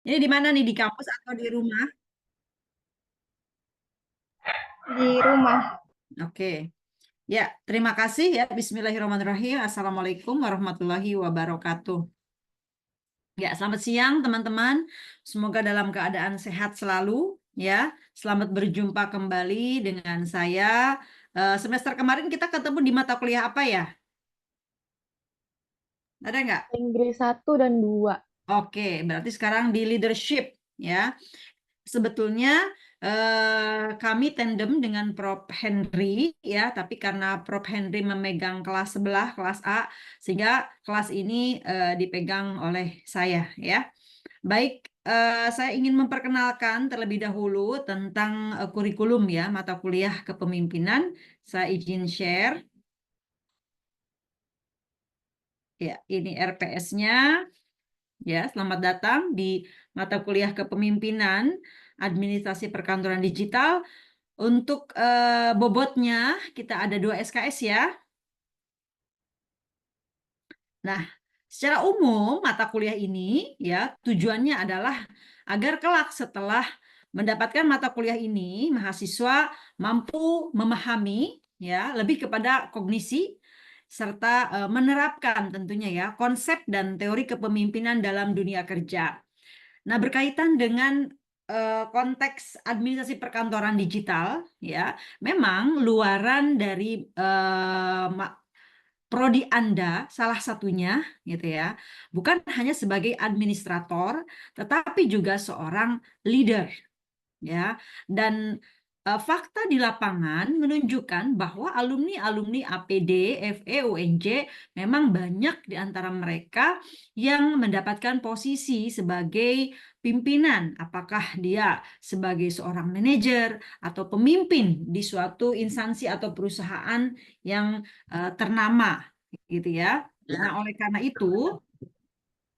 Ini di mana nih? Di kampus atau di rumah? Di rumah. Oke. Ya, terima kasih ya. Bismillahirrahmanirrahim. Assalamualaikum warahmatullahi wabarakatuh. Ya, selamat siang teman-teman. Semoga dalam keadaan sehat selalu ya. Selamat berjumpa kembali dengan saya. Semester kemarin kita ketemu di mata kuliah apa ya? Ada nggak? Inggris 1 dan 2. Oke, berarti sekarang di leadership ya. Sebetulnya kami tandem dengan Prof. Henry ya, tapi karena Prof. Henry memegang kelas sebelah, kelas A, sehingga kelas ini dipegang oleh saya ya. Baik, saya ingin memperkenalkan terlebih dahulu tentang kurikulum ya, mata kuliah kepemimpinan. Saya izin share. Ya, ini RPS-nya. Ya, selamat datang di mata kuliah kepemimpinan Administrasi Perkantoran Digital. Untuk bobotnya kita ada 2 SKS ya. Nah, secara umum mata kuliah ini ya tujuannya adalah agar kelak setelah mendapatkan mata kuliah ini mahasiswa mampu memahami ya lebih kepada kognisi serta menerapkan tentunya ya konsep dan teori kepemimpinan dalam dunia kerja. Nah, berkaitan dengan konteks administrasi perkantoran digital, ya, memang luaran dari prodi Anda salah satunya, gitu ya, bukan hanya sebagai administrator, tetapi juga seorang leader ya. Dan fakta di lapangan menunjukkan bahwa alumni-alumni APD, FE, UNJ memang banyak di antara mereka yang mendapatkan posisi sebagai pimpinan, apakah dia sebagai seorang manajer atau pemimpin di suatu instansi atau perusahaan yang ternama, gitu ya. Nah, oleh karena itu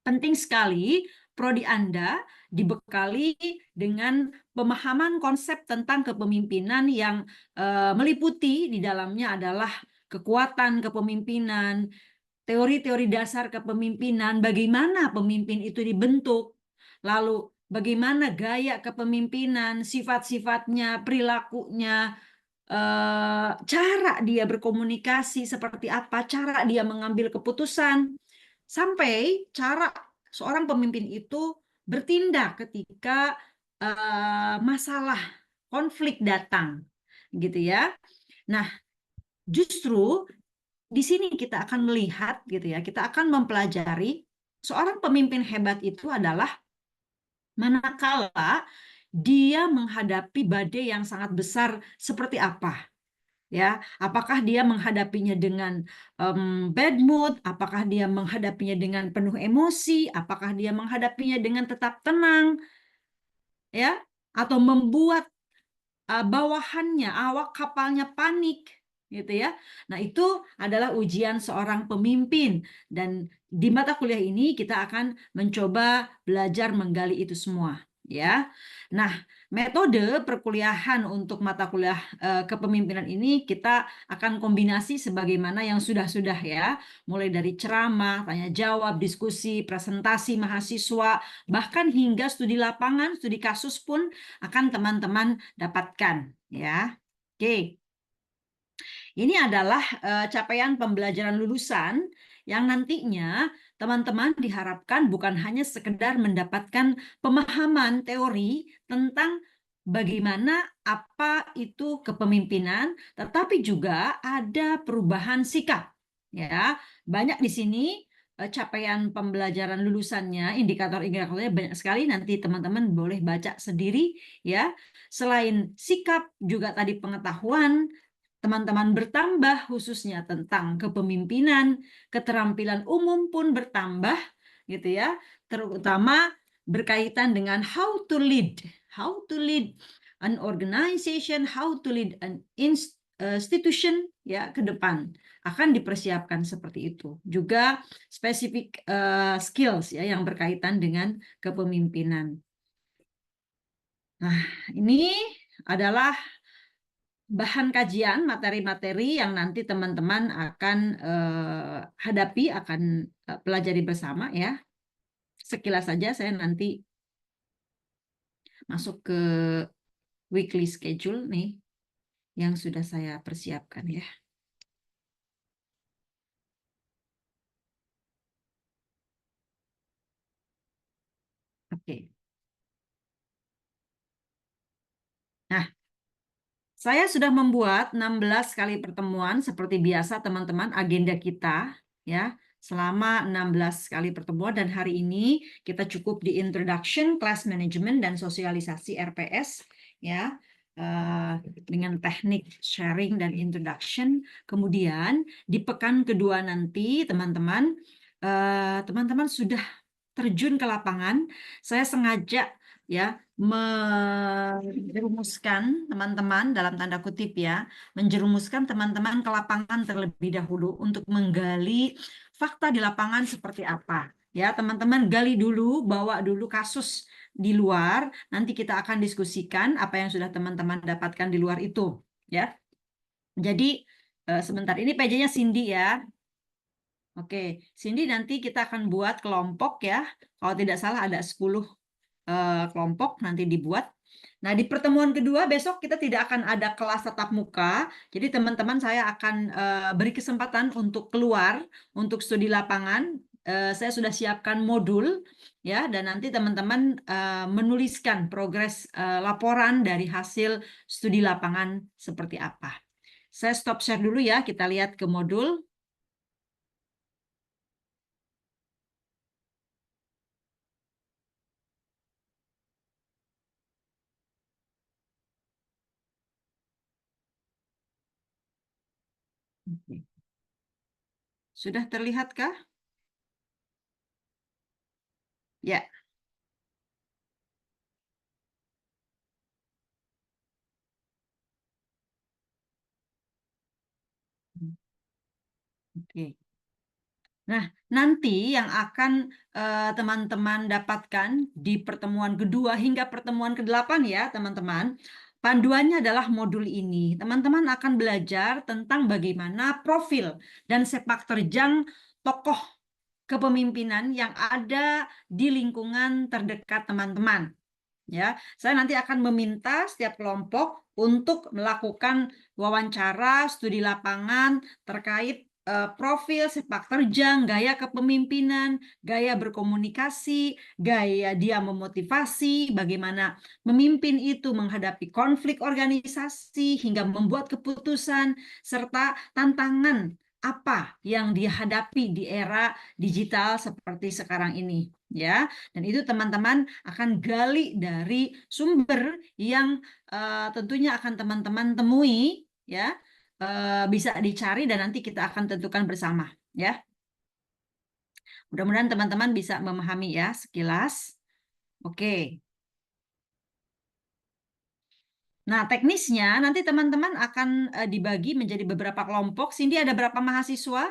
penting sekali prodi Anda dibekali dengan pemahaman konsep tentang kepemimpinan yang meliputi di dalamnya adalah kekuatan kepemimpinan, teori-teori dasar kepemimpinan, bagaimana pemimpin itu dibentuk, lalu bagaimana gaya kepemimpinan, sifat-sifatnya, perilakunya, cara dia berkomunikasi seperti apa, cara dia mengambil keputusan, sampai cara seorang pemimpin itu bertindak ketika masalah konflik datang, gitu ya. Nah, justru di sini kita akan melihat, gitu ya, kita akan mempelajari seorang pemimpin hebat itu adalah manakala dia menghadapi badai yang sangat besar seperti apa. Ya, apakah dia menghadapinya dengan bad mood, apakah dia menghadapinya dengan penuh emosi, apakah dia menghadapinya dengan tetap tenang, ya, atau membuat bawahannya, awak kapalnya panik, gitu ya. Nah, itu adalah ujian seorang pemimpin dan di mata kuliah ini kita akan mencoba belajar menggali itu semua, ya. Nah, metode perkuliahan untuk mata kuliah kepemimpinan ini kita akan kombinasi sebagaimana yang sudah-sudah ya, mulai dari ceramah, tanya jawab, diskusi, presentasi mahasiswa, bahkan hingga studi lapangan, studi kasus pun akan teman-teman dapatkan ya. Oke, ini adalah capaian pembelajaran lulusan yang nantinya teman-teman diharapkan bukan hanya sekedar mendapatkan pemahaman teori tentang bagaimana apa itu kepemimpinan, tetapi juga ada perubahan sikap. Ya, banyak di sini capaian pembelajaran lulusannya, indikator-indikatornya banyak sekali. Nanti teman-teman boleh baca sendiri ya. Selain sikap, juga tadi pengetahuan teman-teman bertambah khususnya tentang kepemimpinan, keterampilan umum pun bertambah gitu ya, terutama berkaitan dengan how to lead an organization, how to lead an institution ya ke depan akan dipersiapkan seperti itu. Juga spesifik skills ya yang berkaitan dengan kepemimpinan. Nah, ini adalah bahan kajian materi-materi yang nanti teman-teman akan hadapi, akan pelajari bersama ya. Sekilas saja saya nanti masuk ke weekly schedule nih yang sudah saya persiapkan ya. Oke. Nah, saya sudah membuat 16 kali pertemuan seperti biasa teman-teman agenda kita ya selama 16 kali pertemuan, dan hari ini kita cukup di introduction, class management, dan sosialisasi RPS ya, dengan teknik sharing dan introduction. Kemudian di pekan kedua nanti teman-teman sudah terjun ke lapangan. Saya sengaja ya menjerumuskan teman-teman dalam tanda kutip ya, menjerumuskan teman-teman ke lapangan terlebih dahulu untuk menggali fakta di lapangan seperti apa. Ya, teman-teman gali dulu, bawa dulu kasus di luar, nanti kita akan diskusikan apa yang sudah teman-teman dapatkan di luar itu, ya. Jadi sebentar, ini PJ-nya Cindy ya. Oke, Cindy nanti kita akan buat kelompok ya. Kalau tidak salah ada 10 kelompok nanti dibuat. Nah, di pertemuan kedua besok kita tidak akan ada kelas tatap muka. Jadi teman-teman saya akan beri kesempatan untuk keluar untuk studi lapangan. Saya sudah siapkan modul ya, dan nanti teman-teman menuliskan progres laporan dari hasil studi lapangan seperti apa. Saya stop share dulu ya, kita lihat ke modul. Sudah terlihatkah? Ya. Oke. Nah, nanti yang akan teman-teman dapatkan di pertemuan kedua hingga pertemuan ke-8 ya, teman-teman. Panduannya adalah modul ini. Teman-teman akan belajar tentang bagaimana profil dan sepak terjang tokoh kepemimpinan yang ada di lingkungan terdekat teman-teman. Ya, saya nanti akan meminta setiap kelompok untuk melakukan wawancara, studi lapangan terkait profil sepak terjang, gaya kepemimpinan, gaya berkomunikasi, gaya dia memotivasi, bagaimana memimpin itu menghadapi konflik organisasi hingga membuat keputusan, serta tantangan apa yang dihadapi di era digital seperti sekarang ini. Ya, dan itu teman-teman akan gali dari sumber yang tentunya akan teman-teman temui ya, bisa dicari dan nanti kita akan tentukan bersama ya. Mudah-mudahan teman-teman bisa memahami ya sekilas. Oke. Nah, teknisnya nanti teman-teman akan dibagi menjadi beberapa kelompok. Cindy, ada berapa mahasiswa?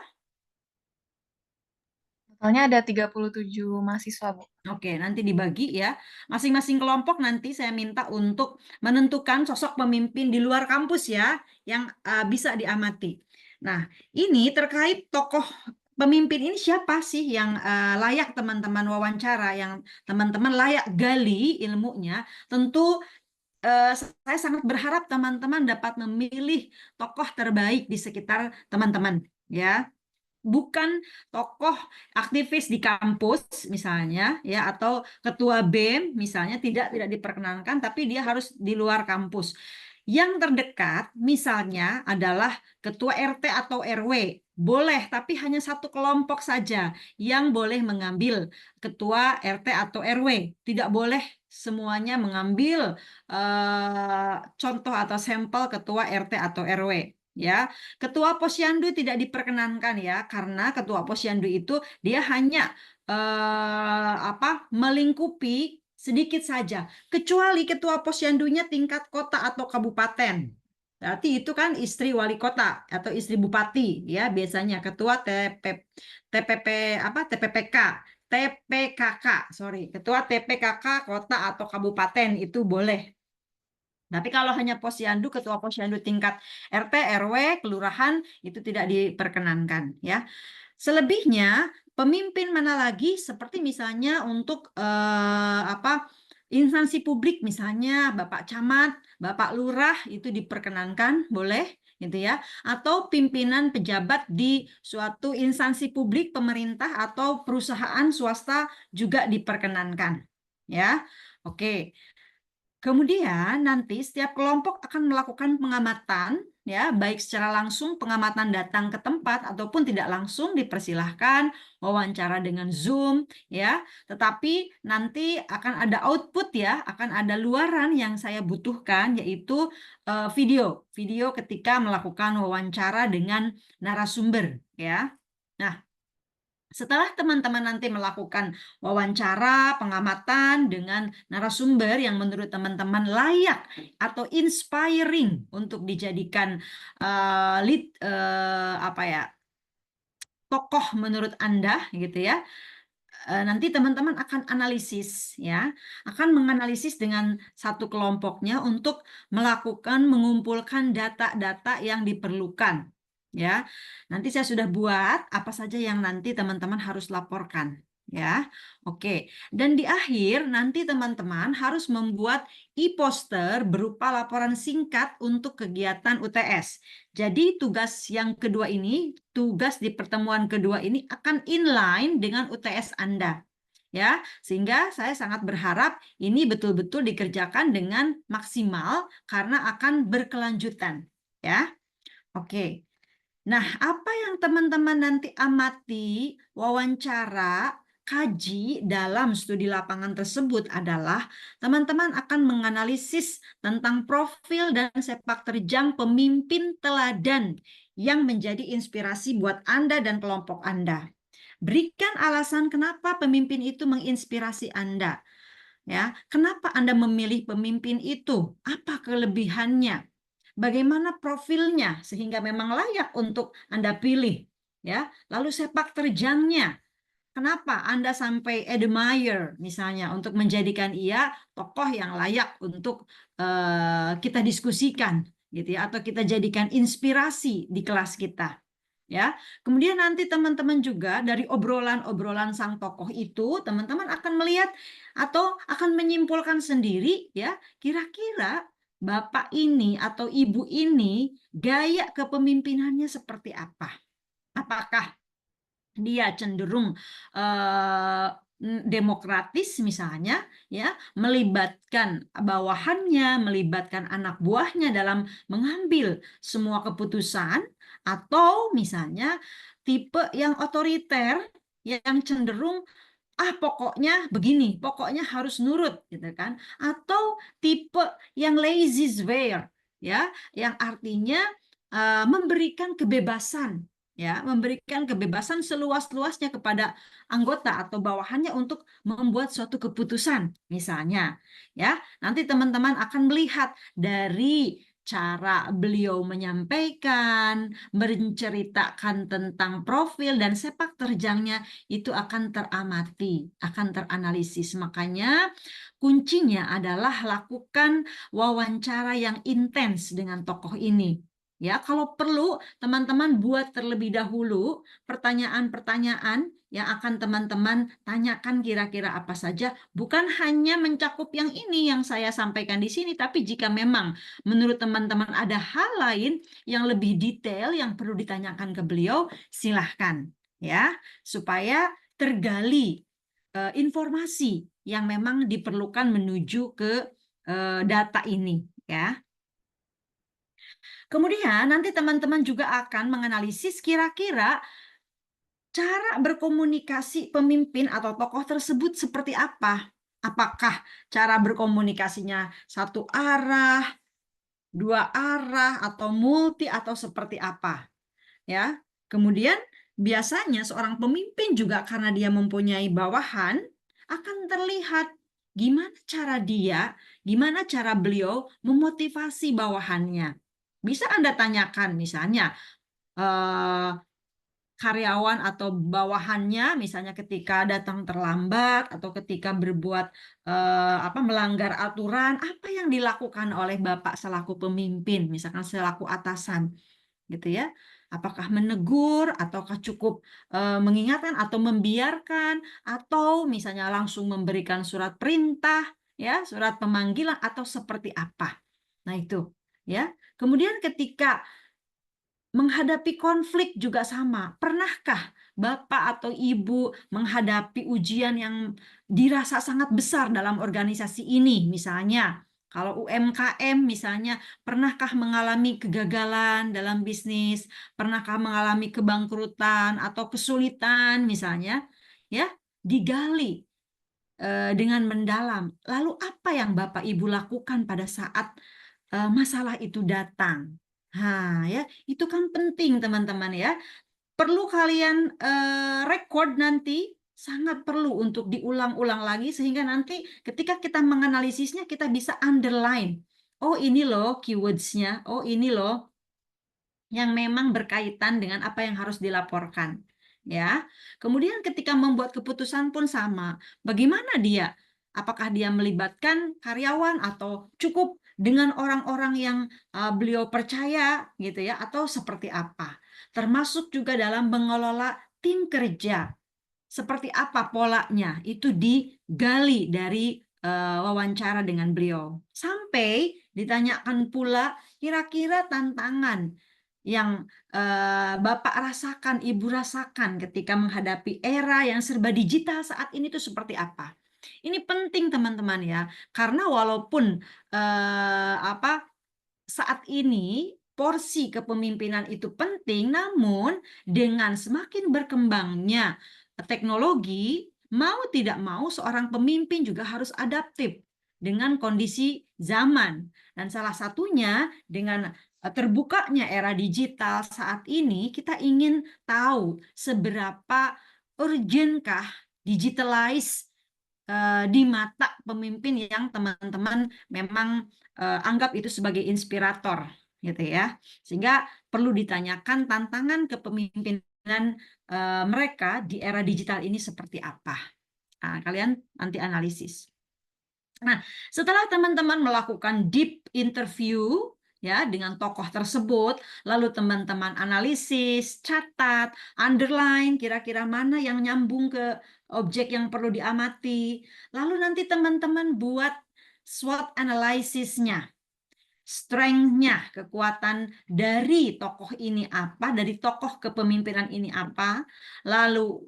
Totalnya ada 37 mahasiswa, Bu. Oke, nanti dibagi ya. Masing-masing kelompok nanti saya minta untuk menentukan sosok pemimpin di luar kampus ya, yang bisa diamati. Nah, ini terkait tokoh pemimpin ini siapa sih yang layak teman-teman wawancara, yang teman-teman layak gali ilmunya. Tentu saya sangat berharap teman-teman dapat memilih tokoh terbaik di sekitar teman-teman ya, bukan tokoh aktivis di kampus misalnya ya, atau ketua BEM misalnya, tidak diperkenankan, tapi dia harus di luar kampus. Yang terdekat misalnya adalah ketua RT atau RW, boleh, tapi hanya satu kelompok saja yang boleh mengambil ketua RT atau RW, tidak boleh semuanya mengambil contoh atau sampel ketua RT atau RW. Ya, ketua posyandu tidak diperkenankan ya, karena ketua posyandu itu dia hanya melingkupi sedikit saja, kecuali ketua posyandunya tingkat kota atau kabupaten. Berarti itu kan istri wali kota atau istri bupati ya, biasanya ketua TPP TPPK, TPKK, sorry, ketua TPKK kota atau kabupaten itu boleh. Tapi kalau hanya posyandu, ketua posyandu tingkat RT, RW, kelurahan itu tidak diperkenankan ya. Selebihnya pemimpin mana lagi, seperti misalnya untuk Instansi publik misalnya Bapak Camat, Bapak Lurah itu diperkenankan, boleh gitu ya. Atau pimpinan pejabat di suatu instansi publik pemerintah atau perusahaan swasta juga diperkenankan. Ya. Oke. Kemudian nanti setiap kelompok akan melakukan pengamatan, ya, baik secara langsung pengamatan datang ke tempat ataupun tidak langsung dipersilahkan wawancara dengan Zoom, ya. Tetapi nanti akan ada output ya, akan ada luaran yang saya butuhkan yaitu video ketika melakukan wawancara dengan narasumber, ya. Nah, setelah teman-teman nanti melakukan wawancara, pengamatan dengan narasumber yang menurut teman-teman layak atau inspiring untuk dijadikan apa ya, tokoh menurut Anda gitu ya. Nanti teman-teman akan analisis ya, akan menganalisis dengan satu kelompoknya untuk mengumpulkan data-data yang diperlukan ya. Nanti saya sudah buat apa saja yang nanti teman-teman harus laporkan ya. Oke. Dan di akhir nanti teman-teman harus membuat e-poster berupa laporan singkat untuk kegiatan UTS. Jadi tugas yang kedua ini, tugas di pertemuan kedua ini akan inline dengan UTS Anda. Ya, sehingga saya sangat berharap ini betul-betul dikerjakan dengan maksimal karena akan berkelanjutan, ya. Oke. Nah, apa yang teman-teman nanti amati, wawancara, kaji dalam studi lapangan tersebut adalah teman-teman akan menganalisis tentang profil dan sepak terjang pemimpin teladan yang menjadi inspirasi buat Anda dan kelompok Anda. Berikan alasan kenapa pemimpin itu menginspirasi Anda. Ya, kenapa Anda memilih pemimpin itu? Apa kelebihannya? Bagaimana profilnya sehingga memang layak untuk Anda pilih, ya. Lalu sepak terjangnya. Kenapa Anda sampai admire misalnya untuk menjadikan ia tokoh yang layak untuk kita diskusikan gitu ya, atau kita jadikan inspirasi di kelas kita. Ya, kemudian nanti teman-teman juga dari obrolan-obrolan sang tokoh itu, teman-teman akan melihat atau akan menyimpulkan sendiri ya, kira-kira bapak ini atau ibu ini gaya kepemimpinannya seperti apa? Apakah dia cenderung demokratis misalnya ya, melibatkan bawahannya, melibatkan anak buahnya dalam mengambil semua keputusan, atau misalnya tipe yang otoriter yang cenderung pokoknya begini, pokoknya harus nurut gitu kan, atau tipe yang laissez-faire ya, yang artinya memberikan kebebasan ya, memberikan kebebasan seluas-luasnya kepada anggota atau bawahannya untuk membuat suatu keputusan misalnya ya. Nanti teman-teman akan melihat dari cara beliau menyampaikan, menceritakan tentang profil dan sepak terjangnya itu akan teramati, akan teranalisis. Makanya kuncinya adalah lakukan wawancara yang intens dengan tokoh ini. Ya, kalau perlu teman-teman buat terlebih dahulu pertanyaan-pertanyaan yang akan teman-teman tanyakan kira-kira apa saja, bukan hanya mencakup yang ini yang saya sampaikan di sini, tapi jika memang menurut teman-teman ada hal lain yang lebih detail yang perlu ditanyakan ke beliau, silahkan ya, supaya tergali informasi yang memang diperlukan menuju ke data ini ya. Kemudian nanti teman-teman juga akan menganalisis kira-kira cara berkomunikasi pemimpin atau tokoh tersebut seperti apa. Apakah cara berkomunikasinya satu arah, dua arah, atau multi, atau seperti apa. Ya. Kemudian biasanya seorang pemimpin juga karena dia mempunyai bawahan akan terlihat gimana cara beliau memotivasi bawahannya. Bisa Anda tanyakan misalnya karyawan atau bawahannya misalnya ketika datang terlambat atau ketika berbuat melanggar aturan, apa yang dilakukan oleh Bapak selaku pemimpin, misalkan selaku atasan gitu ya. Apakah menegur ataukah cukup mengingatkan atau membiarkan atau misalnya langsung memberikan surat perintah ya, surat pemanggilan atau seperti apa. Nah, itu ya. Kemudian ketika menghadapi konflik juga sama. Pernahkah Bapak atau Ibu menghadapi ujian yang dirasa sangat besar dalam organisasi ini? Misalnya, kalau UMKM misalnya, pernahkah mengalami kegagalan dalam bisnis? Pernahkah mengalami kebangkrutan atau kesulitan misalnya? Ya, digali dengan mendalam. Lalu apa yang Bapak Ibu lakukan pada saat masalah itu datang? Nah, ya, itu kan penting teman-teman ya. Perlu kalian record nanti, sangat perlu untuk diulang-ulang lagi sehingga nanti ketika kita menganalisisnya kita bisa underline. Oh, ini loh keywords-nya. Oh, ini loh yang memang berkaitan dengan apa yang harus dilaporkan. Ya. Kemudian ketika membuat keputusan pun sama. Bagaimana dia? Apakah dia melibatkan karyawan atau cukup dengan orang-orang yang beliau percaya gitu ya, atau seperti apa? Termasuk juga dalam mengelola tim kerja. Seperti apa polanya? Itu digali dari wawancara dengan beliau. Sampai ditanyakan pula kira-kira tantangan yang Bapak rasakan, Ibu rasakan ketika menghadapi era yang serba digital saat ini itu seperti apa? Ini penting teman-teman ya, karena walaupun saat ini porsi kepemimpinan itu penting, namun dengan semakin berkembangnya teknologi, mau tidak mau seorang pemimpin juga harus adaptif dengan kondisi zaman. Dan salah satunya dengan terbukanya era digital saat ini, kita ingin tahu seberapa urgentkah digitalize di mata pemimpin yang teman-teman memang anggap itu sebagai inspirator, gitu ya. Sehingga perlu ditanyakan tantangan kepemimpinan mereka di era digital ini seperti apa. Nah, kalian nanti analisis. Nah, setelah teman-teman melakukan deep interview ya dengan tokoh tersebut, lalu teman-teman analisis, catat, underline kira-kira mana yang nyambung ke objek yang perlu diamati. Lalu nanti teman-teman buat SWOT analysisnya. Strength-nya, kekuatan dari tokoh ini apa, dari tokoh kepemimpinan ini apa, lalu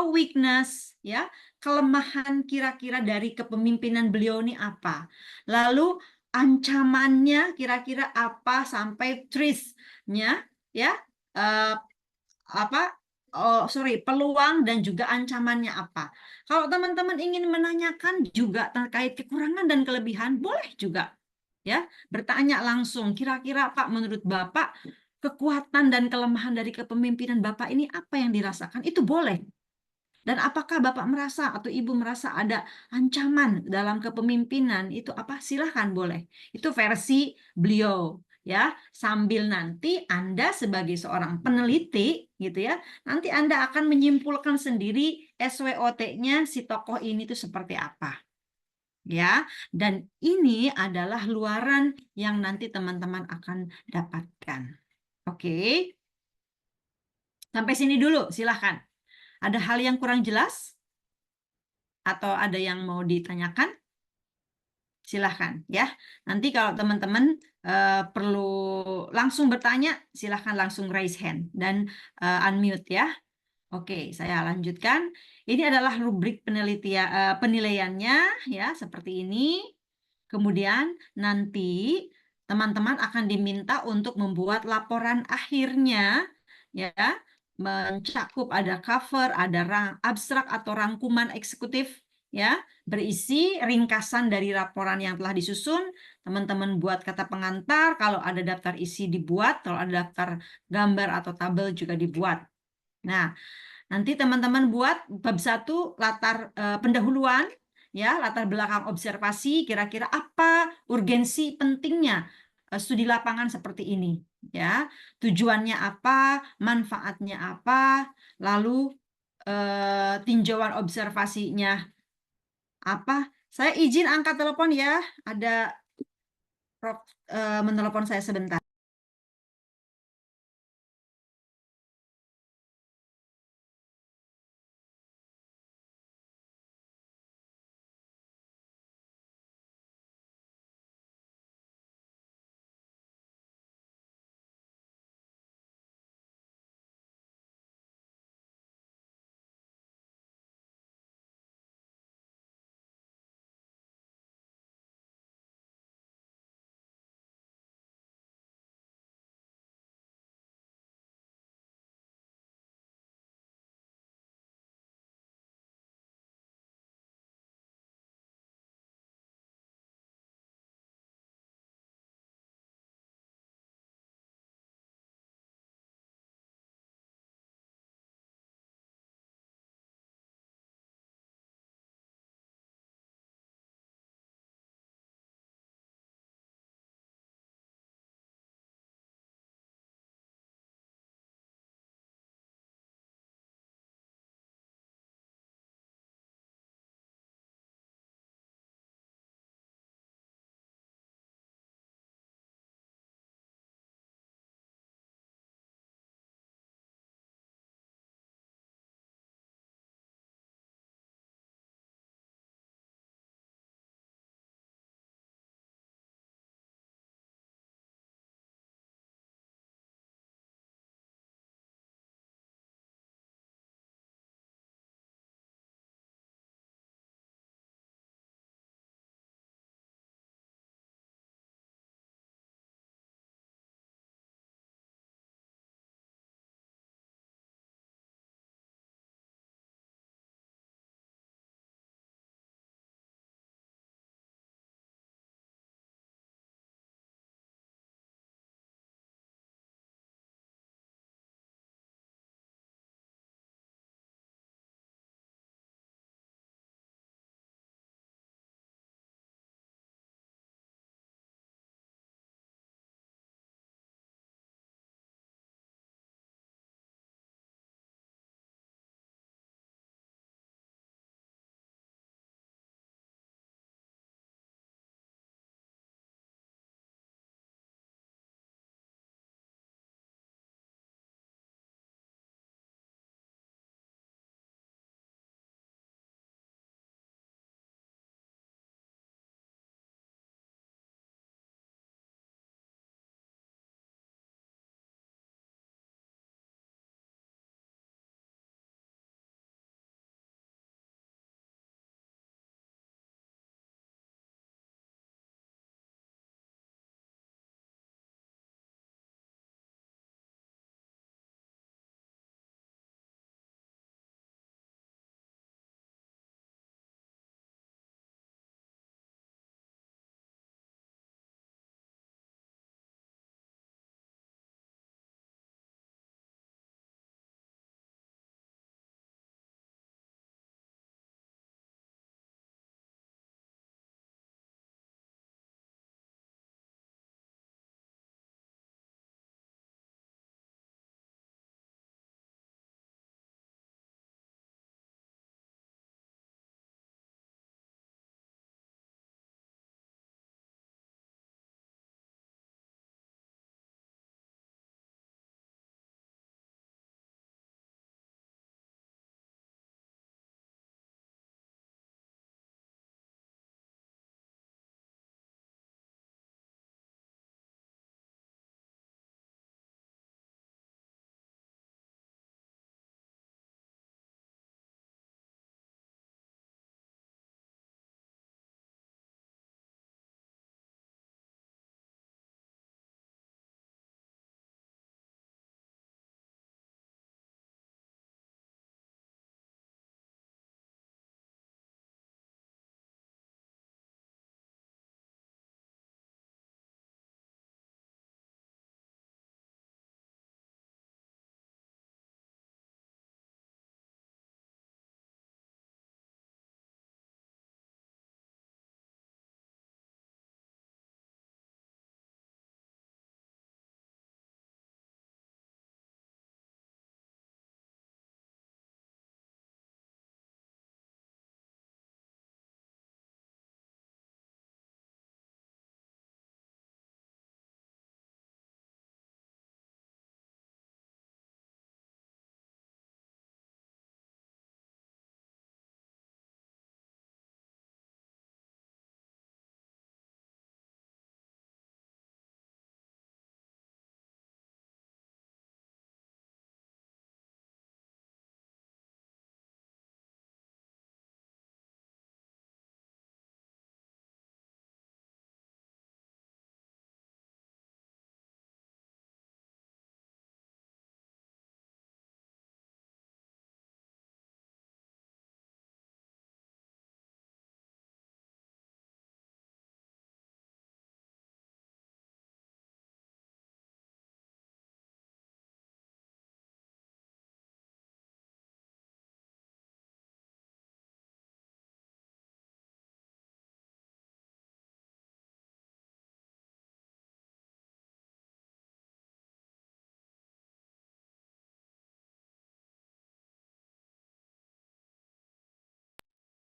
weakness ya, kelemahan kira-kira dari kepemimpinan beliau ini apa, lalu ancamannya kira-kira apa sampai threats-nya ya, uh, peluang dan juga ancamannya apa. Kalau teman-teman ingin menanyakan juga terkait kekurangan dan kelebihan, boleh juga ya bertanya langsung. Kira-kira Pak, menurut Bapak kekuatan dan kelemahan dari kepemimpinan Bapak ini apa yang dirasakan? Itu boleh. Dan apakah Bapak merasa atau Ibu merasa ada ancaman dalam kepemimpinan? Itu apa? Silahkan boleh. Itu versi beliau ya. Sambil nanti Anda sebagai seorang peneliti gitu ya, nanti Anda akan menyimpulkan sendiri SWOT-nya si tokoh ini tuh seperti apa. Ya, dan ini adalah luaran yang nanti teman-teman akan dapatkan. Oke. Sampai sini dulu, silahkan. Ada hal yang kurang jelas? Atau ada yang mau ditanyakan? Silahkan ya. Nanti kalau teman-teman perlu langsung bertanya, silahkan langsung raise hand dan unmute ya. Oke, saya lanjutkan. Ini adalah rubrik penilaiannya ya, seperti ini. Kemudian nanti teman-teman akan diminta untuk membuat laporan akhirnya ya, mencakup ada cover, ada abstrak atau rangkuman eksekutif ya, berisi ringkasan dari laporan yang telah disusun. Teman-teman buat kata pengantar, kalau ada daftar isi dibuat, kalau ada daftar gambar atau tabel juga dibuat. Nah, nanti teman-teman buat bab 1 latar pendahuluan ya, latar belakang observasi, kira-kira apa urgensi pentingnya studi lapangan seperti ini ya. Tujuannya apa, manfaatnya apa, lalu tinjauan observasinya apa. Saya izin angkat telepon ya, ada Prof menelepon saya sebentar.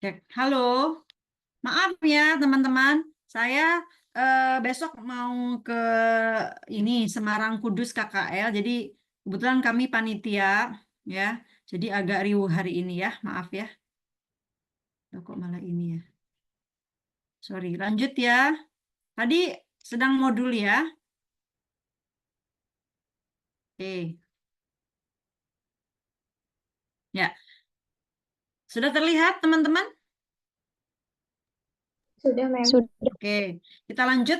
Cek. Halo, maaf ya teman-teman, saya besok mau ke ini Semarang Kudus KKL, jadi kebetulan kami panitia ya, jadi agak riuh hari ini ya, maaf ya. Loh, kok malah ini ya? Sorry, lanjut ya. Tadi sedang modul ya. Oke, ya. Sudah terlihat teman-teman? Sudah, Mem. Oke, kita lanjut.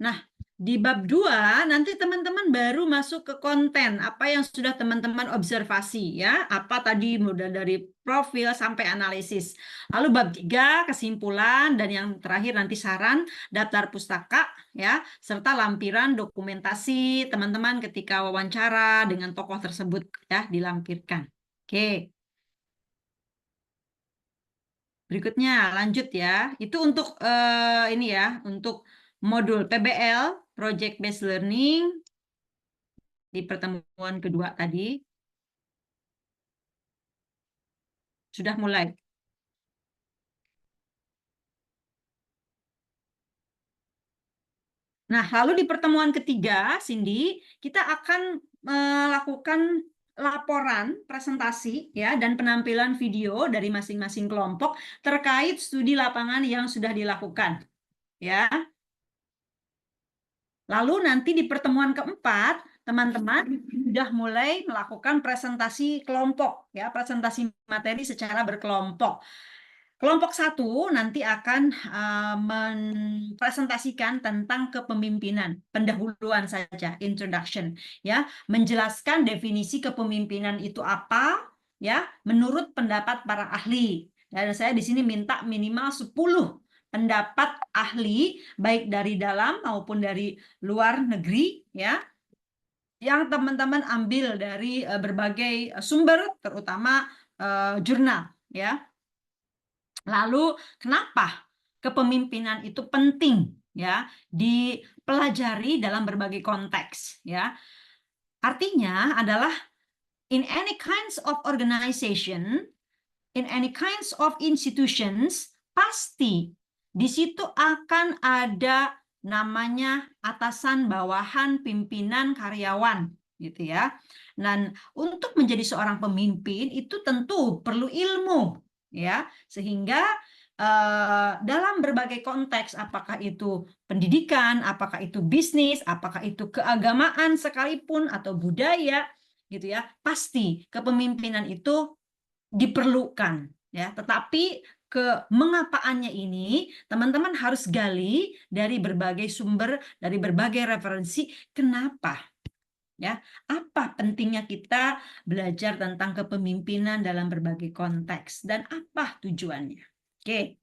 Nah, di bab 2 nanti teman-teman baru masuk ke konten apa yang sudah teman-teman observasi ya. Apa tadi mulai dari profil sampai analisis. Lalu bab 3 kesimpulan dan yang terakhir nanti saran, daftar pustaka ya, serta lampiran dokumentasi teman-teman ketika wawancara dengan tokoh tersebut ya dilampirkan. Oke. Berikutnya lanjut ya. Itu untuk ini ya, untuk modul PBL, Project Based Learning di pertemuan kedua tadi. Sudah mulai. Nah, lalu di pertemuan ketiga, Cindy, kita akan melakukan laporan presentasi ya dan penampilan video dari masing-masing kelompok terkait studi lapangan yang sudah dilakukan. Ya. Lalu nanti di pertemuan keempat, teman-teman sudah mulai melakukan presentasi kelompok, ya, presentasi materi secara berkelompok. Kelompok 1 nanti akan mempresentasikan tentang kepemimpinan, pendahuluan saja, introduction, ya, menjelaskan definisi kepemimpinan itu apa, ya, menurut pendapat para ahli. Dan saya di sini minta minimal 10 pendapat ahli baik dari dalam maupun dari luar negeri ya yang teman-teman ambil dari berbagai sumber terutama jurnal ya. Lalu kenapa kepemimpinan itu penting ya dipelajari dalam berbagai konteks ya. Artinya adalah in any kinds of organization, in any kinds of institutions, pasti di situ akan ada namanya atasan, bawahan, pimpinan, karyawan, gitu ya. Dan untuk menjadi seorang pemimpin itu tentu perlu ilmu, ya, sehingga dalam berbagai konteks, apakah itu pendidikan, apakah itu bisnis, apakah itu keagamaan sekalipun atau budaya, gitu ya, pasti kepemimpinan itu diperlukan ya, tetapi mengapaannya ini teman-teman harus gali dari berbagai sumber, dari berbagai referensi. Kenapa ya, apa pentingnya kita belajar tentang kepemimpinan dalam berbagai konteks dan apa tujuannya. Oke.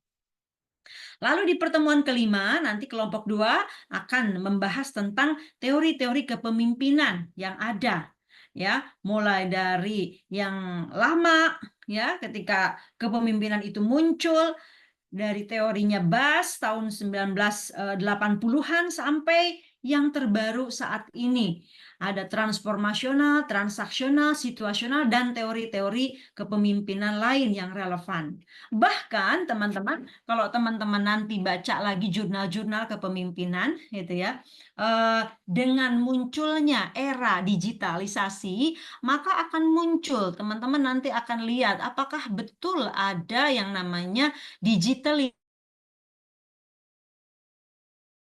Lalu di pertemuan kelima nanti kelompok 2 akan membahas tentang teori-teori kepemimpinan yang ada ya, mulai dari yang lama ya ketika kepemimpinan itu muncul dari teorinya Bass tahun 1980-an sampai yang terbaru saat ini. Ada transformasional, transaksional, situasional, dan teori-teori kepemimpinan lain yang relevan. Bahkan teman-teman, kalau teman-teman nanti baca lagi jurnal-jurnal kepemimpinan, gitu ya, dengan munculnya era digitalisasi, maka akan muncul, teman-teman nanti akan lihat apakah betul ada yang namanya digital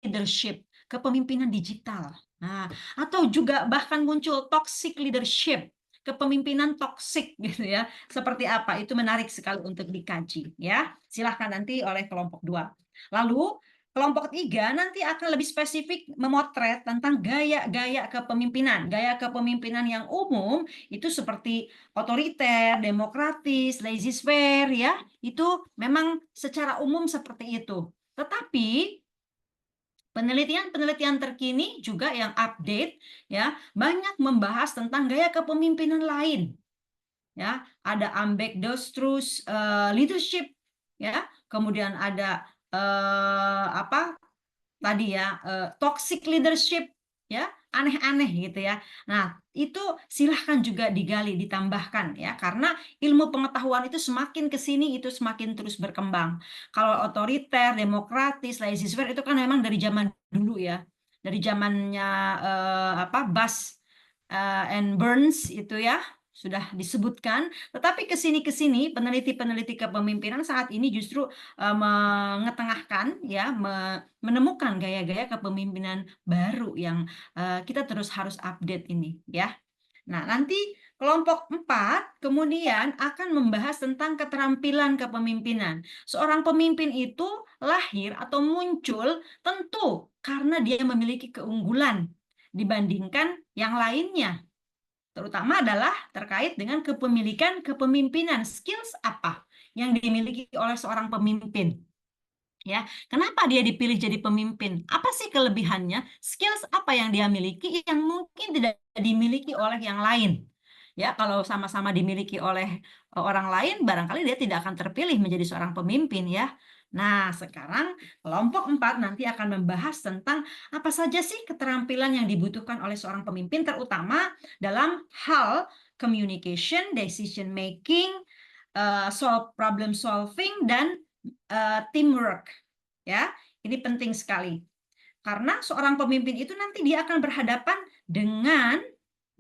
leadership, kepemimpinan digital. Nah, atau juga bahkan muncul toxic leadership, kepemimpinan toksik gitu ya. Seperti apa? Itu menarik sekali untuk dikaji ya. Silahkan nanti oleh kelompok 2. Lalu kelompok 3 nanti akan lebih spesifik memotret tentang gaya-gaya kepemimpinan. Gaya kepemimpinan yang umum itu seperti otoriter, demokratis, laissez-faire ya. Itu memang secara umum seperti itu. Tetapi penelitian-penelitian terkini juga yang update ya banyak membahas tentang gaya kepemimpinan lain. Ya, ada ambidextrous leadership ya, kemudian ada apa tadi ya toxic leadership ya, aneh-aneh gitu ya. Nah, itu silahkan juga digali, ditambahkan ya, karena ilmu pengetahuan itu semakin ke sini itu semakin terus berkembang. Kalau otoriter, demokratis, laissez-faire itu kan memang dari zaman dulu ya, dari zamannya Bass and Burns itu ya sudah disebutkan. Tetapi ke sini peneliti-peneliti kepemimpinan saat ini justru mengetengahkan ya, menemukan gaya-gaya kepemimpinan baru yang kita terus harus update ini ya. Nah, nanti kelompok 4 kemudian akan membahas tentang keterampilan kepemimpinan. Seorang pemimpin itu lahir atau muncul tentu karena dia memiliki keunggulan dibandingkan yang lainnya. Terutama adalah terkait dengan kepemilikan kepemimpinan. Skills apa yang dimiliki oleh seorang pemimpin? Ya, kenapa dia dipilih jadi pemimpin? Apa sih kelebihannya? Skills apa yang dia miliki yang mungkin tidak dimiliki oleh yang lain? Ya, kalau sama-sama dimiliki oleh orang lain, barangkali dia tidak akan terpilih menjadi seorang pemimpin ya. Nah, sekarang kelompok 4 nanti akan membahas tentang apa saja sih keterampilan yang dibutuhkan oleh seorang pemimpin, terutama dalam hal communication, decision making, problem solving, dan teamwork ya. Ini penting sekali karena seorang pemimpin itu nanti dia akan berhadapan dengan,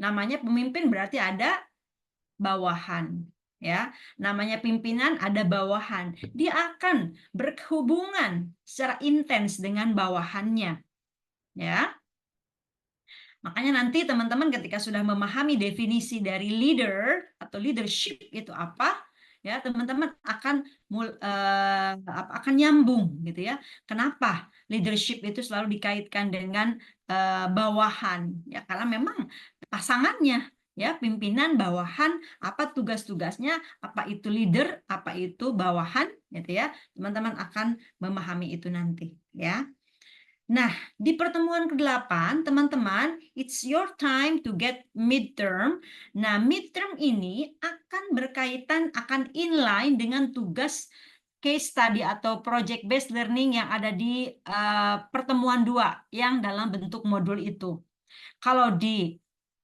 namanya pemimpin berarti ada bawahan ya, namanya pimpinan ada bawahan, dia akan berhubungan secara intens dengan bawahannya ya. Makanya nanti teman-teman ketika sudah memahami definisi dari leader atau leadership itu apa, ya teman-teman akan nyambung gitu ya. Kenapa leadership itu selalu dikaitkan dengan bawahan? Ya karena memang pasangannya ya, pimpinan, bawahan, apa tugas-tugasnya, apa itu leader, apa itu bawahan gitu ya. Teman-teman akan memahami itu nanti ya. Nah, di pertemuan ke-8, teman-teman, it's your time to get midterm. Nah, midterm ini akan berkaitan, akan inline dengan tugas case study atau project based learning yang ada di pertemuan 2 yang dalam bentuk modul itu. Kalau di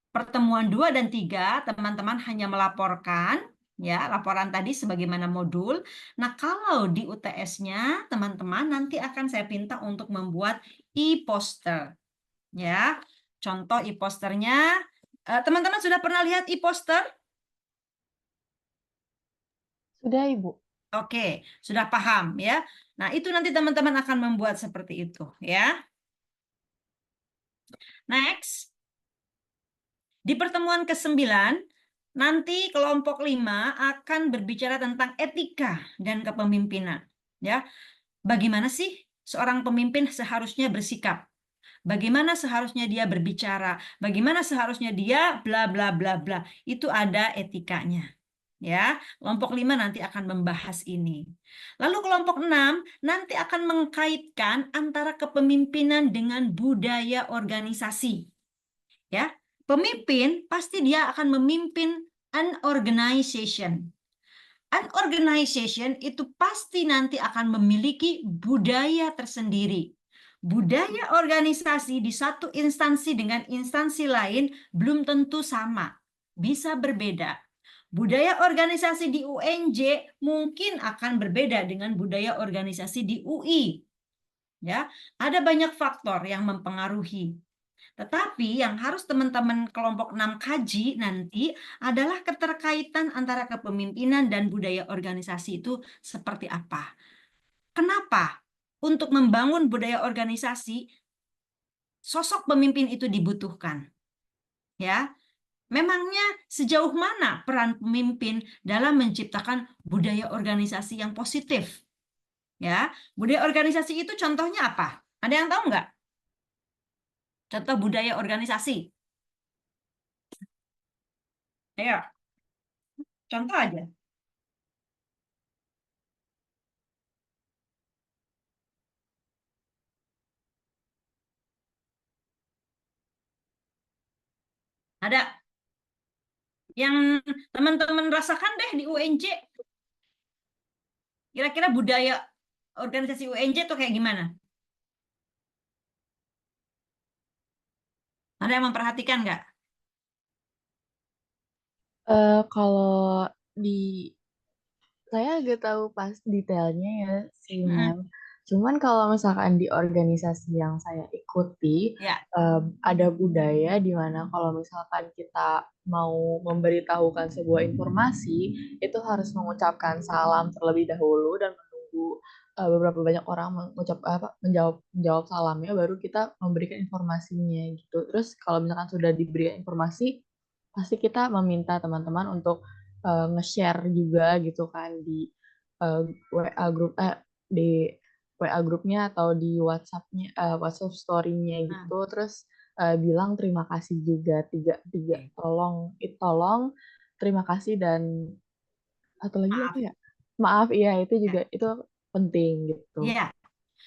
pertemuan 2 dan 3, teman-teman hanya melaporkan ya, laporan tadi sebagaimana modul. Nah, kalau di UTS-nya, teman-teman nanti akan saya minta untuk membuat e-poster ya. Contoh e-posternya, teman-teman sudah pernah lihat e-poster? Sudah, Ibu. Oke, sudah paham ya. Nah, itu nanti teman-teman akan membuat seperti itu ya. Next. Di pertemuan ke-9, nanti kelompok 5 akan berbicara tentang etika dan kepemimpinan. Ya, bagaimana sih seorang pemimpin seharusnya bersikap? Bagaimana seharusnya dia berbicara? Bagaimana seharusnya dia bla bla bla bla. Itu ada etikanya. Ya, kelompok 5 nanti akan membahas ini. Lalu kelompok 6 nanti akan mengkaitkan antara kepemimpinan dengan budaya organisasi. Ya, pemimpin pasti dia akan memimpin an organization. An organization itu pasti nanti akan memiliki budaya tersendiri. Budaya organisasi di satu instansi dengan instansi lain belum tentu sama, bisa berbeda. Budaya organisasi di UNJ mungkin akan berbeda dengan budaya organisasi di UI. Ya, ada banyak faktor yang mempengaruhi. Tetapi yang harus teman-teman kelompok 6 kaji nanti adalah keterkaitan antara kepemimpinan dan budaya organisasi itu seperti apa. Kenapa? Untuk membangun budaya organisasi, sosok pemimpin itu dibutuhkan. Ya, memangnya sejauh mana peran pemimpin dalam menciptakan budaya organisasi yang positif? Ya, budaya organisasi itu contohnya apa? Ada yang tahu nggak? Contoh budaya organisasi. Ayo, contoh aja. Ada yang teman-teman rasakan deh di UNJ. Kira-kira budaya organisasi UNJ tuh kayak gimana? Ada yang memperhatikan nggak? Kalau di saya agak tahu pas detailnya ya sih, Mm-mm. Mem. Cuman kalau misalkan di organisasi yang saya ikuti, Ya. ada budaya di mana kalau misalkan kita mau memberitahukan sebuah informasi, itu harus mengucapkan salam terlebih dahulu dan menunggu beberapa banyak orang menjawab salamnya, baru kita memberikan informasinya gitu. Terus kalau misalkan sudah diberi informasi, pasti kita meminta teman-teman untuk nge-share juga gitu kan di eh, WA grup di WA grupnya atau di WhatsAppnya, WhatsApp story-nya Nah, gitu. Terus bilang terima kasih juga, tiga tiga oke. tolong terima kasih dan atau lagi apa Maaf. ya, maaf, iya itu Ya. juga itu penting gitu. Ya.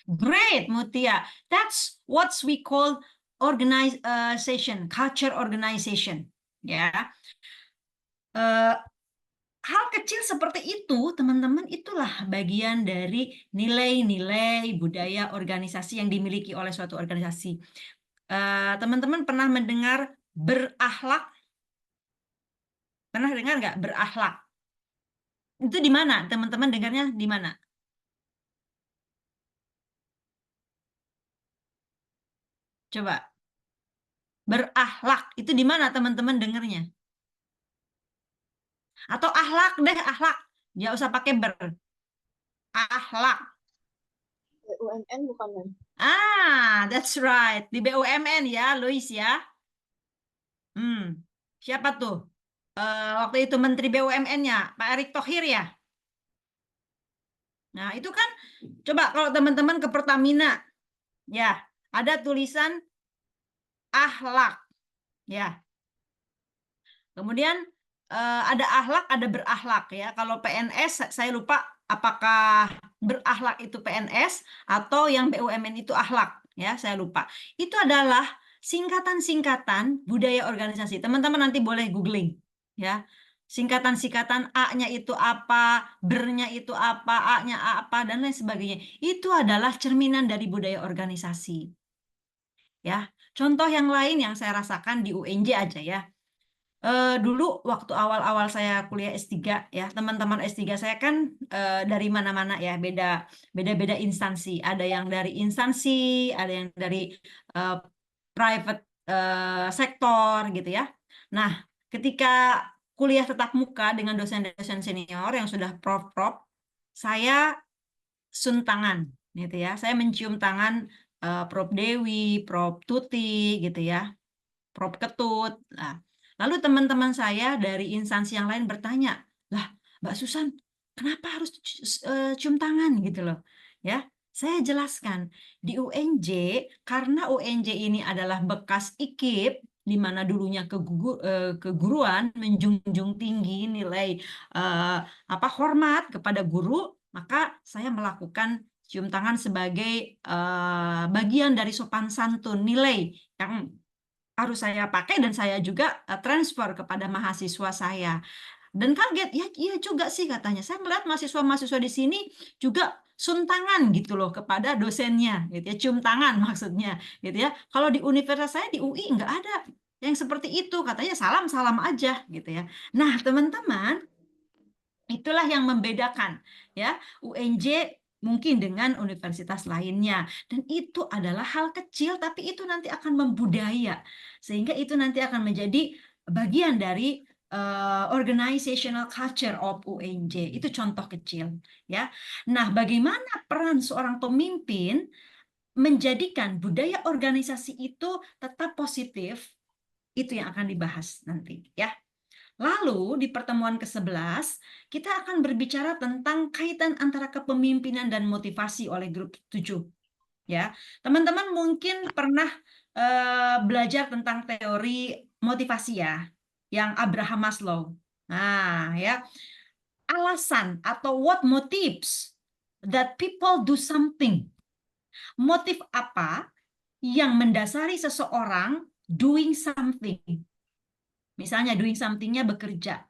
Great, Mutia. That's what we call organization, culture organization. Ya. Eh, Hal kecil seperti itu, teman-teman, itulah bagian dari nilai-nilai budaya organisasi yang dimiliki oleh suatu organisasi. Teman-teman pernah mendengar berakhlak? Pernah dengar nggak berakhlak? Itu di mana? Teman-teman dengarnya di mana? Coba. Berakhlak. Itu di mana teman-teman dengarnya? Atau akhlak deh, akhlak. Nggak usah pakai ber. Akhlak. BUMN bukan, Mem? That's right. Di BUMN ya, Louis ya. Hmm. Siapa tuh? Waktu itu Menteri BUMN-nya, Pak Erick Thohir ya. Nah, itu kan coba kalau teman-teman ke Pertamina, ya, ada tulisan akhlak, ya. Kemudian ada akhlak, ada berakhlak ya. Kalau PNS saya lupa apakah berakhlak itu PNS atau yang BUMN itu akhlak ya, saya lupa. Itu adalah singkatan-singkatan budaya organisasi. Teman-teman nanti boleh googling ya. Singkatan-singkatan A-nya itu apa, ber-nya itu apa, A-nya apa dan lain sebagainya. Itu adalah cerminan dari budaya organisasi. Ya, contoh yang lain yang saya rasakan di UNJ aja ya. Dulu waktu awal-awal saya kuliah S3 ya, teman-teman S3 saya kan dari mana-mana ya, beda-beda instansi. Ada yang dari instansi, ada yang dari eh, private sektor gitu ya. Nah, ketika kuliah tetap muka dengan dosen-dosen senior yang sudah prof-prof, saya suntangan gitu ya. Saya mencium tangan Prof Dewi, Prof Tuti gitu ya. Prof Ketut. Nah, lalu teman-teman saya dari instansi yang lain bertanya, lah, Mbak Susan, kenapa harus cium tangan gitu loh? Ya, saya jelaskan di UNJ karena UNJ ini adalah bekas IKIP di mana dulunya keguruan menjunjung tinggi nilai eh, apa hormat kepada guru, maka saya melakukan cium tangan sebagai bagian dari sopan santun nilai yang harus saya pakai dan saya juga transfer kepada mahasiswa saya. Dan kaget, ya iya juga sih katanya. Saya melihat mahasiswa-mahasiswa di sini juga cium tangan gitu loh kepada dosennya, gitu ya, cium tangan maksudnya, gitu ya. Kalau di universitas saya di UI nggak ada yang seperti itu, katanya salam-salam aja gitu ya. Nah, teman-teman, itulah yang membedakan ya UNJ mungkin dengan universitas lainnya. Dan itu adalah hal kecil tapi itu nanti akan membudaya sehingga itu nanti akan menjadi bagian dari organizational culture of UNJ. Itu contoh kecil ya. Nah, bagaimana peran seorang pemimpin menjadikan budaya organisasi itu tetap positif? Itu yang akan dibahas nanti ya. Lalu di pertemuan ke-11 kita akan berbicara tentang kaitan antara kepemimpinan dan motivasi oleh grup 7. Ya, teman-teman mungkin pernah belajar tentang teori motivasi ya, yang Abraham Maslow. Nah, ya, alasan atau what motives that people do something. Motif apa yang mendasari seseorang doing something? Misalnya doing something-nya bekerja.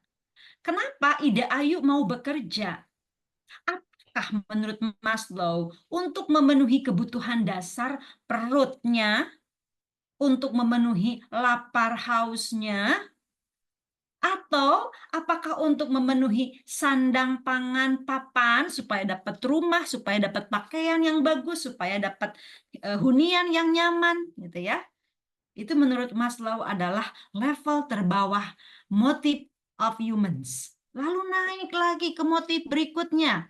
Kenapa ide Ayu mau bekerja? Apakah menurut Maslow untuk memenuhi kebutuhan dasar perutnya untuk memenuhi lapar hausnya, atau apakah untuk memenuhi sandang pangan papan supaya dapat rumah, supaya dapat pakaian yang bagus, supaya dapat hunian yang nyaman, gitu ya. Itu menurut Maslow adalah level terbawah motive of humans. Lalu naik lagi ke motif berikutnya.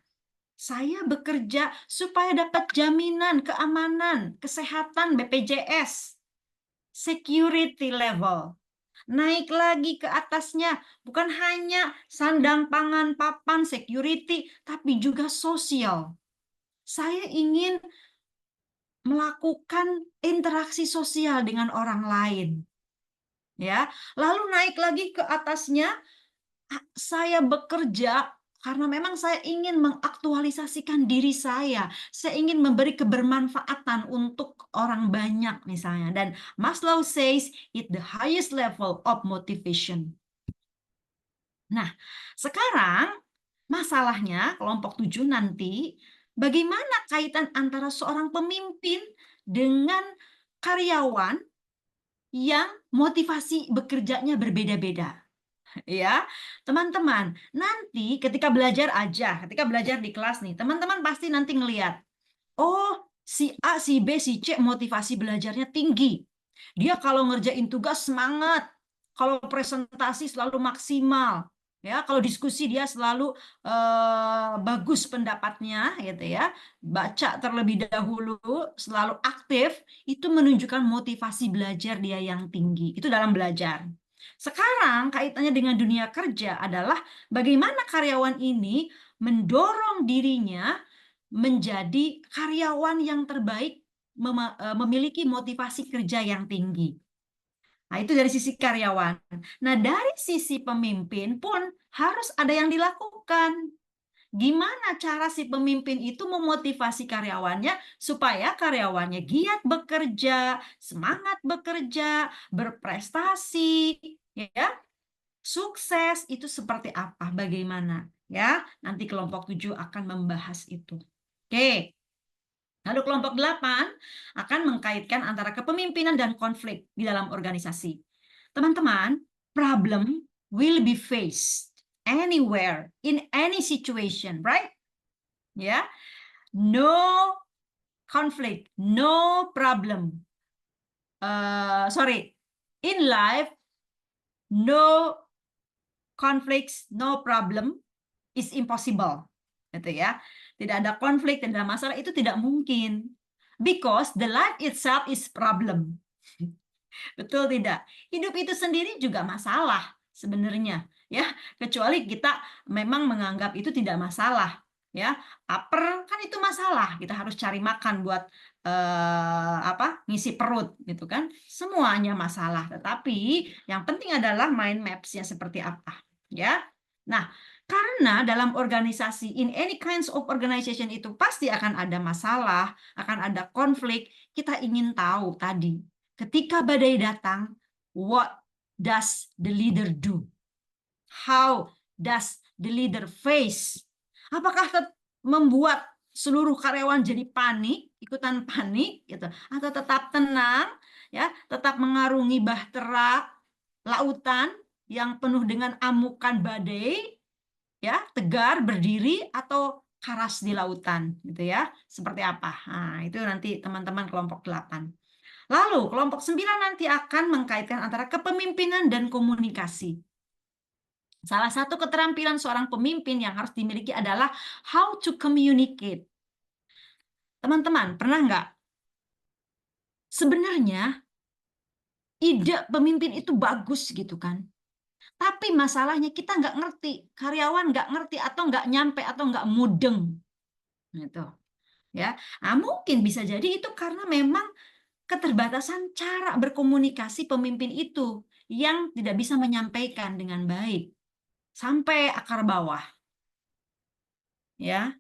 Saya bekerja supaya dapat jaminan keamanan, kesehatan BPJS, security level. Naik lagi ke atasnya, bukan hanya sandang pangan papan security, tapi juga sosial. Saya ingin melakukan interaksi sosial dengan orang lain. Ya, lalu naik lagi ke atasnya, saya bekerja karena memang saya ingin mengaktualisasikan diri saya. Saya ingin memberi kebermanfaatan untuk orang banyak misalnya. Dan Maslow says it the highest level of motivation. Nah, sekarang masalahnya kelompok 7 nanti, bagaimana kaitan antara seorang pemimpin dengan karyawan yang motivasi bekerjanya berbeda-beda. Ya, teman-teman, nanti ketika belajar di kelas nih, teman-teman pasti nanti ngelihat, oh, si A, si B, si C motivasi belajarnya tinggi. Dia kalau ngerjain tugas semangat, kalau presentasi selalu maksimal, ya, kalau diskusi dia selalu bagus pendapatnya, gitu ya, baca terlebih dahulu, selalu aktif, itu menunjukkan motivasi belajar dia yang tinggi. Itu dalam belajar. Sekarang kaitannya dengan dunia kerja adalah bagaimana karyawan ini mendorong dirinya menjadi karyawan yang terbaik, memiliki motivasi kerja yang tinggi. Nah, itu dari sisi karyawan. Nah, dari sisi pemimpin pun harus ada yang dilakukan. Gimana cara si pemimpin itu memotivasi karyawannya supaya karyawannya giat bekerja, semangat bekerja, berprestasi, ya, sukses itu seperti apa, bagaimana, ya. Nanti kelompok 7 akan membahas itu. Oke. Lalu kelompok 8 akan mengkaitkan antara kepemimpinan dan konflik di dalam organisasi. Teman-teman, problem will be faced anywhere, in any situation, right? Ya, no conflict, no problem. In life, no conflicts, no problem is impossible. Gitu ya. Tidak ada konflik, tidak ada masalah, itu tidak mungkin. Because the life itself is problem. Betul tidak? Hidup itu sendiri juga masalah sebenarnya, ya. Kecuali kita memang menganggap itu tidak masalah, ya. Lapar kan itu masalah, kita harus cari makan buat ngisi perut gitu kan. Semuanya masalah, tetapi yang penting adalah mind maps-nya seperti apa, ya. Nah, karena dalam organisasi, in any kinds of organization itu pasti akan ada masalah, akan ada konflik, kita ingin tahu tadi, ketika badai datang, what does the leader do? How does the leader face? Apakah membuat seluruh karyawan jadi panik, ikutan panik gitu, atau tetap tenang, ya, tetap mengarungi bahtera lautan yang penuh dengan amukan badai, ya, tegar berdiri atau karas di lautan, gitu ya. Seperti apa? Nah, itu nanti teman-teman kelompok 8. Lalu kelompok 9 nanti akan mengkaitkan antara kepemimpinan dan komunikasi. Salah satu keterampilan seorang pemimpin yang harus dimiliki adalah how to communicate. Teman-teman, pernah nggak? Sebenarnya ide pemimpin itu bagus gitu kan. Tapi masalahnya kita nggak ngerti, karyawan nggak ngerti atau nggak nyampe atau nggak mudeng. Gitu. Ya, nah, mungkin bisa jadi itu karena memang keterbatasan cara berkomunikasi pemimpin itu yang tidak bisa menyampaikan dengan baik sampai akar bawah. Ya.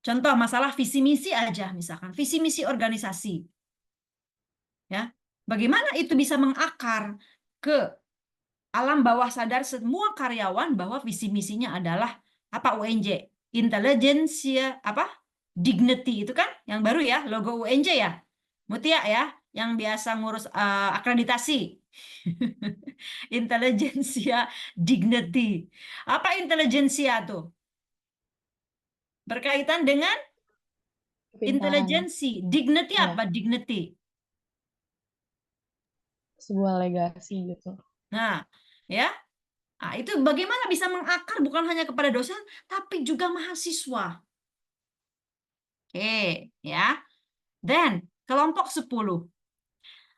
Contoh masalah visi misi aja misalkan, visi misi organisasi. Ya. Bagaimana itu bisa mengakar ke alam bawah sadar semua karyawan bahwa visi misinya adalah apa, UNJ, intelligence, apa, dignity, itu kan yang baru ya, logo UNJ ya, Mutia ya, yang biasa ngurus akreditasi. Intelijensia dignity. Apa intelijensia tuh? Berkaitan dengan Kepintaran. intelijensi. Dignity Ya, apa? Dignity. sebuah legasi gitu. Nah, ya. Nah, itu bagaimana bisa mengakar bukan hanya kepada dosen, tapi juga mahasiswa. Oke, ya. Dan kelompok 10.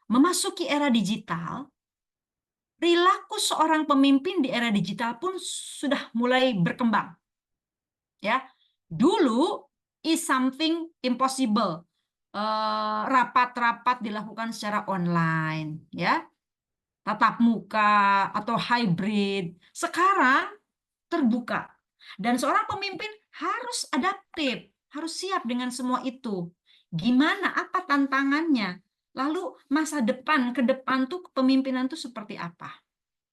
Memasuki era digital, perilaku seorang pemimpin di era digital pun sudah mulai berkembang. Ya, dulu is something impossible. Rapat-rapat dilakukan secara online, ya, tatap muka atau hybrid. Sekarang terbuka. Dan seorang pemimpin harus adaptif, harus siap dengan semua itu. Gimana, apa tantangannya? Lalu masa depan, ke depan tuh kepemimpinan tuh seperti apa?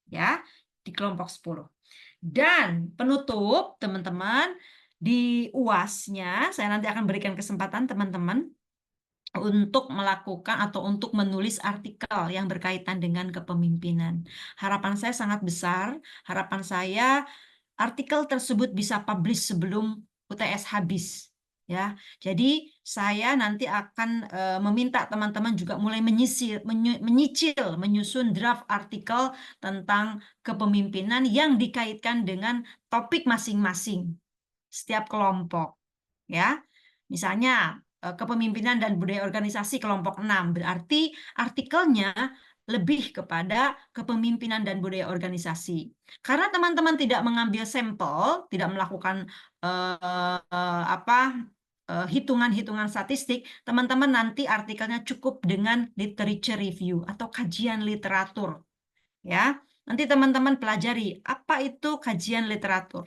Ya, di kelompok 10. Dan penutup, teman-teman, di UAS-nya, saya nanti akan berikan kesempatan teman-teman untuk melakukan atau untuk menulis artikel yang berkaitan dengan kepemimpinan. Harapan saya sangat besar, harapan saya artikel tersebut bisa publish sebelum UTS habis. Ya, jadi saya nanti akan meminta teman-teman juga mulai menyicil, menyusun draft artikel tentang kepemimpinan yang dikaitkan dengan topik masing-masing setiap kelompok. Ya, misalnya kepemimpinan dan budaya organisasi kelompok 6 berarti artikelnya lebih kepada kepemimpinan dan budaya organisasi. Karena teman-teman tidak mengambil sampel, tidak melakukan hitungan-hitungan statistik, teman-teman nanti artikelnya cukup dengan literature review atau kajian literatur, ya. Nanti teman-teman pelajari apa itu kajian literatur.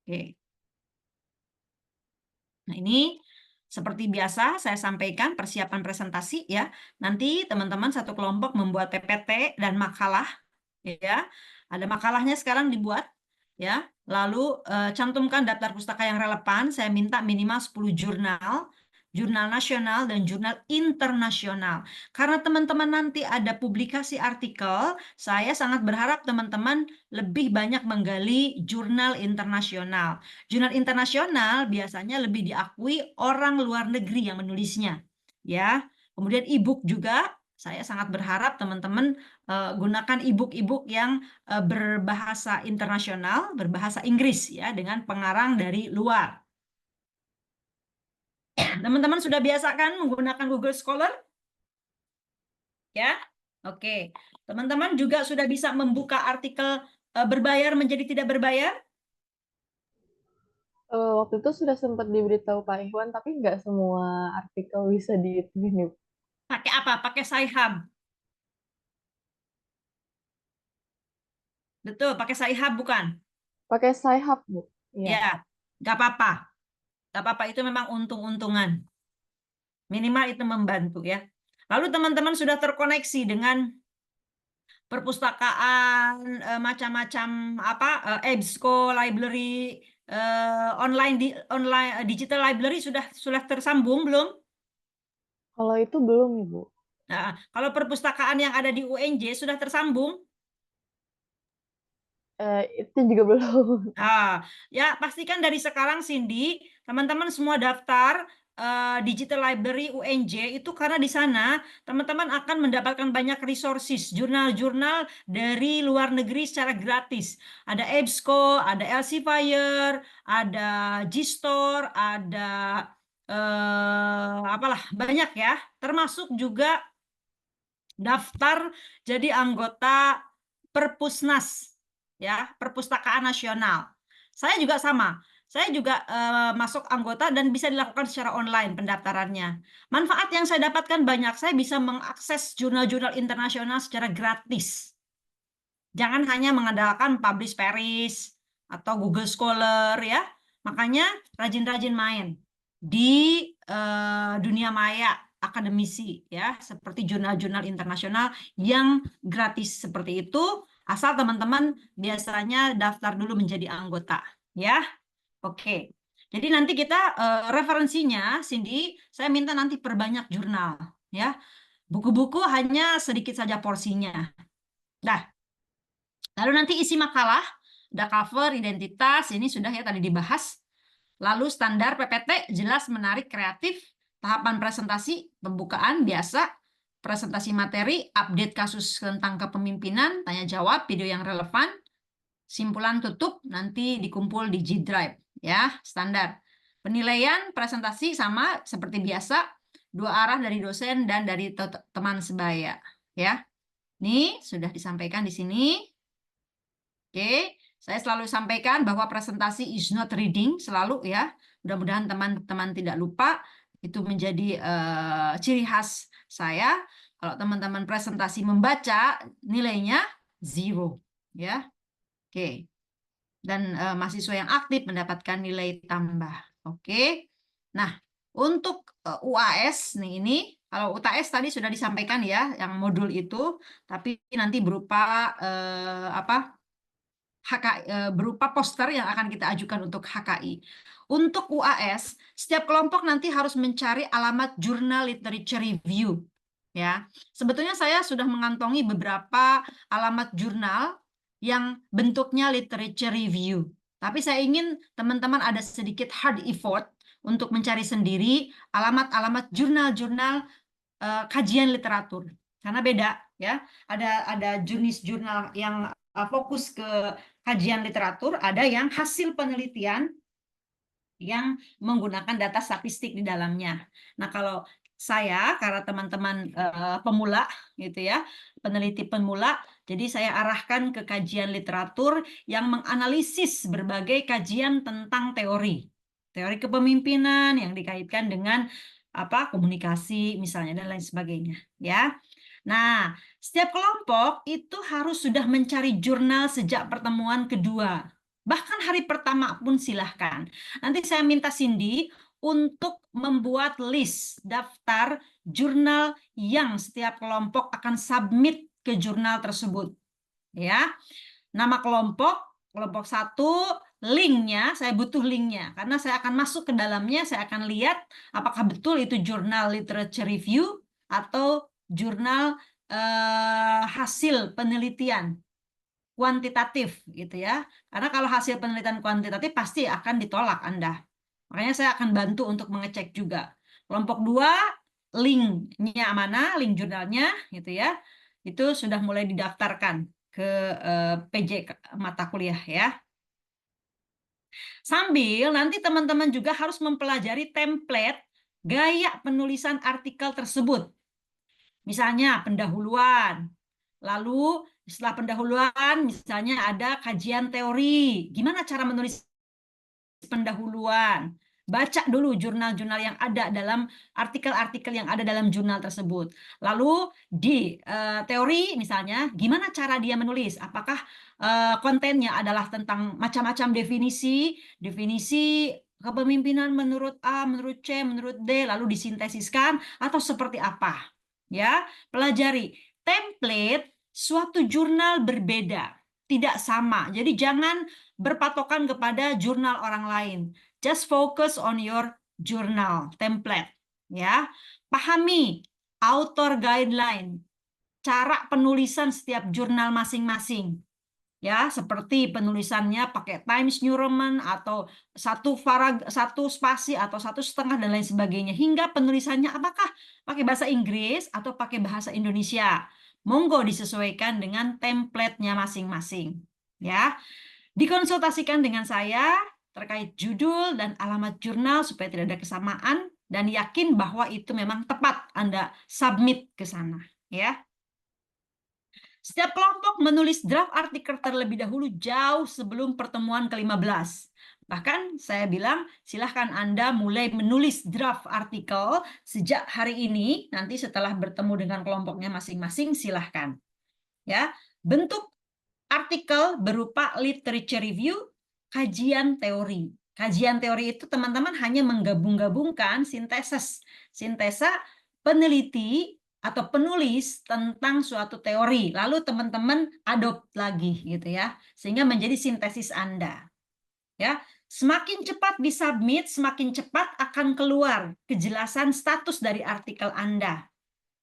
Oke. Nah, ini seperti biasa saya sampaikan persiapan presentasi ya. Nanti teman-teman satu kelompok membuat PPT dan makalah ya. Ada makalahnya sekarang dibuat ya. Lalu cantumkan daftar pustaka yang relevan. Saya minta minimal 10 jurnal, jurnal nasional dan jurnal internasional. Karena teman-teman nanti ada publikasi artikel, saya sangat berharap teman-teman lebih banyak menggali jurnal internasional. Jurnal internasional biasanya lebih diakui orang luar negeri yang menulisnya. Ya. Kemudian e-book juga saya sangat berharap teman-teman gunakan e-book yang berbahasa internasional, berbahasa Inggris ya dengan pengarang dari luar. Teman-teman sudah biasa kan menggunakan Google Scholar? Ya? Oke. Teman-teman juga sudah bisa membuka artikel berbayar menjadi tidak berbayar? Waktu itu sudah sempat diberitahu Pak Ikhwan, tapi nggak semua artikel bisa diituin nih. Pakai apa? Pakai Sci-Hub. Betul, pakai Sci-Hub bukan? Pakai Sci-Hub, Bu. Iya. Ya, nggak apa-apa. Nggak apa-apa, itu memang untung-untungan. Minimal itu membantu ya. Lalu teman-teman sudah terkoneksi dengan perpustakaan macam-macam apa EBSCO library online digital library sudah tersambung belum? Kalau itu belum, Ibu. Nah, kalau perpustakaan yang ada di UNJ sudah tersambung? Itu juga belum. Ya, pastikan dari sekarang, Cindy, teman-teman semua daftar Digital Library UNJ itu karena di sana teman-teman akan mendapatkan banyak resources, jurnal-jurnal dari luar negeri secara gratis. Ada EBSCO, ada Elsevier, ada Gstore, ada apalah banyak ya, termasuk juga daftar jadi anggota Perpusnas ya, Perpustakaan Nasional. Saya juga sama. Saya juga masuk anggota dan bisa dilakukan secara online pendaftarannya. Manfaat yang saya dapatkan banyak. Saya bisa mengakses jurnal-jurnal internasional secara gratis. Jangan hanya mengandalkan Publish Paris atau Google Scholar ya. Makanya rajin-rajin main di dunia maya akademisi ya, seperti jurnal-jurnal internasional yang gratis seperti itu, asal teman-teman biasanya daftar dulu menjadi anggota ya. Oke. Jadi nanti kita referensinya Cindy, saya minta nanti perbanyak jurnal ya. Buku-buku hanya sedikit saja porsinya. Nah, lalu nanti isi makalah, ada cover, identitas, ini sudah ya tadi dibahas. Lalu standar PPT, jelas, menarik, kreatif. Tahapan presentasi, pembukaan biasa, presentasi materi, update kasus tentang kepemimpinan, tanya jawab, video yang relevan, simpulan tutup, nanti dikumpul di G Drive, ya, standar. Penilaian presentasi sama seperti biasa, 2 arah dari dosen dan dari teman sebaya, ya. Ini sudah disampaikan di sini. Oke, saya selalu sampaikan bahwa presentasi is not reading selalu ya. Mudah-mudahan teman-teman tidak lupa. Itu menjadi ciri khas saya. Kalau teman-teman presentasi membaca, nilainya 0 ya. Oke. Dan mahasiswa yang aktif mendapatkan nilai tambah. Oke. Nah, untuk UAS nih ini, kalau UTS tadi sudah disampaikan ya, yang modul itu, tapi nanti berupa berupa poster yang akan kita ajukan untuk HKI. Untuk UAS, setiap kelompok nanti harus mencari alamat Journal Literature Review. Ya, sebetulnya saya sudah mengantongi beberapa alamat jurnal yang bentuknya literature review. Tapi saya ingin teman-teman ada sedikit hard effort untuk mencari sendiri alamat-alamat jurnal-jurnal kajian literatur. Karena beda ya. Ada jenis jurnal yang fokus ke kajian literatur, ada yang hasil penelitian yang menggunakan data statistik di dalamnya. Nah, kalau saya karena teman-teman pemula gitu ya, peneliti pemula, jadi saya arahkan ke kajian literatur yang menganalisis berbagai kajian tentang teori kepemimpinan yang dikaitkan dengan komunikasi misalnya dan lain sebagainya ya. Nah, setiap kelompok itu harus sudah mencari jurnal sejak pertemuan kedua. Bahkan hari pertama pun silahkan. Nanti saya minta Cindy untuk membuat list daftar jurnal yang setiap kelompok akan submit ke jurnal tersebut. Ya, nama kelompok 1, linknya, saya butuh linknya karena saya akan masuk ke dalamnya, saya akan lihat apakah betul itu jurnal literature review atau jurnal hasil penelitian kuantitatif gitu ya. Karena kalau hasil penelitian kuantitatif pasti akan ditolak Anda. Makanya saya akan bantu untuk mengecek juga. Kelompok 2, linknya mana, link jurnalnya gitu ya. Itu sudah mulai didaftarkan ke PJ mata kuliah ya. Sambil nanti teman-teman juga harus mempelajari template gaya penulisan artikel tersebut. Misalnya pendahuluan. Lalu setelah pendahuluan misalnya ada kajian teori. Gimana cara menulis pendahuluan? Baca dulu jurnal-jurnal yang ada dalam artikel-artikel yang ada dalam jurnal tersebut. Lalu di teori misalnya, gimana cara dia menulis? Apakah kontennya adalah tentang macam-macam definisi kepemimpinan menurut A, menurut C, menurut D, lalu disintesiskan atau seperti apa? Ya, pelajari template suatu jurnal berbeda, tidak sama. Jadi jangan berpatokan kepada jurnal orang lain. Just focus on your journal template, ya. Pahami author guideline, cara penulisan setiap jurnal masing-masing. Ya, seperti penulisannya pakai Times New Roman atau satu spasi atau 1,5 dan lain sebagainya. Hingga penulisannya apakah pakai bahasa Inggris atau pakai bahasa Indonesia. Monggo disesuaikan dengan template-nya masing-masing. Ya, dikonsultasikan dengan saya terkait judul dan alamat jurnal supaya tidak ada kesamaan dan yakin bahwa itu memang tepat Anda submit ke sana, ya. Setiap kelompok menulis draft artikel terlebih dahulu jauh sebelum pertemuan ke-15. Bahkan saya bilang silahkan Anda mulai menulis draft artikel sejak hari ini, nanti setelah bertemu dengan kelompoknya masing-masing silahkan. Ya, bentuk artikel berupa literature review, kajian teori. Kajian teori itu teman-teman hanya menggabung-gabungkan sintesa peneliti atau penulis tentang suatu teori. Lalu teman-teman adopt lagi gitu ya, sehingga menjadi sintesis Anda. Ya, semakin cepat disubmit, semakin cepat akan keluar kejelasan status dari artikel Anda.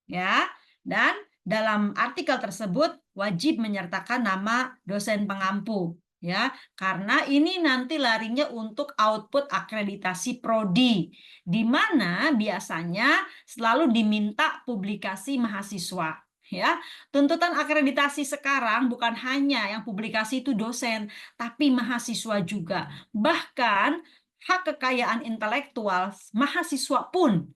ya. Dan dalam artikel tersebut wajib menyertakan nama dosen pengampu, ya, karena ini nanti larinya untuk output akreditasi prodi, di mana biasanya selalu diminta publikasi mahasiswa. Ya, tuntutan akreditasi sekarang bukan hanya yang publikasi itu dosen, tapi mahasiswa juga. Bahkan hak kekayaan intelektual mahasiswa pun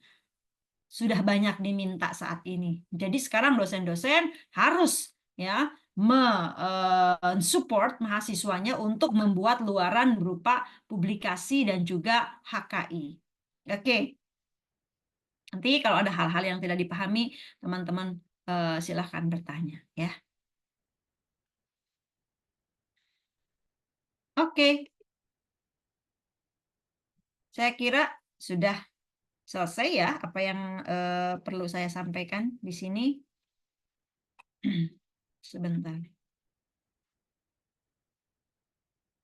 sudah banyak diminta saat ini. Jadi sekarang dosen-dosen harus ya mensupport mahasiswanya untuk membuat luaran berupa publikasi dan juga HKI. Oke, nanti kalau ada hal-hal yang tidak dipahami, teman-teman silahkan bertanya ya. Oke, saya kira sudah selesai ya apa yang perlu saya sampaikan di sini. Sebentar.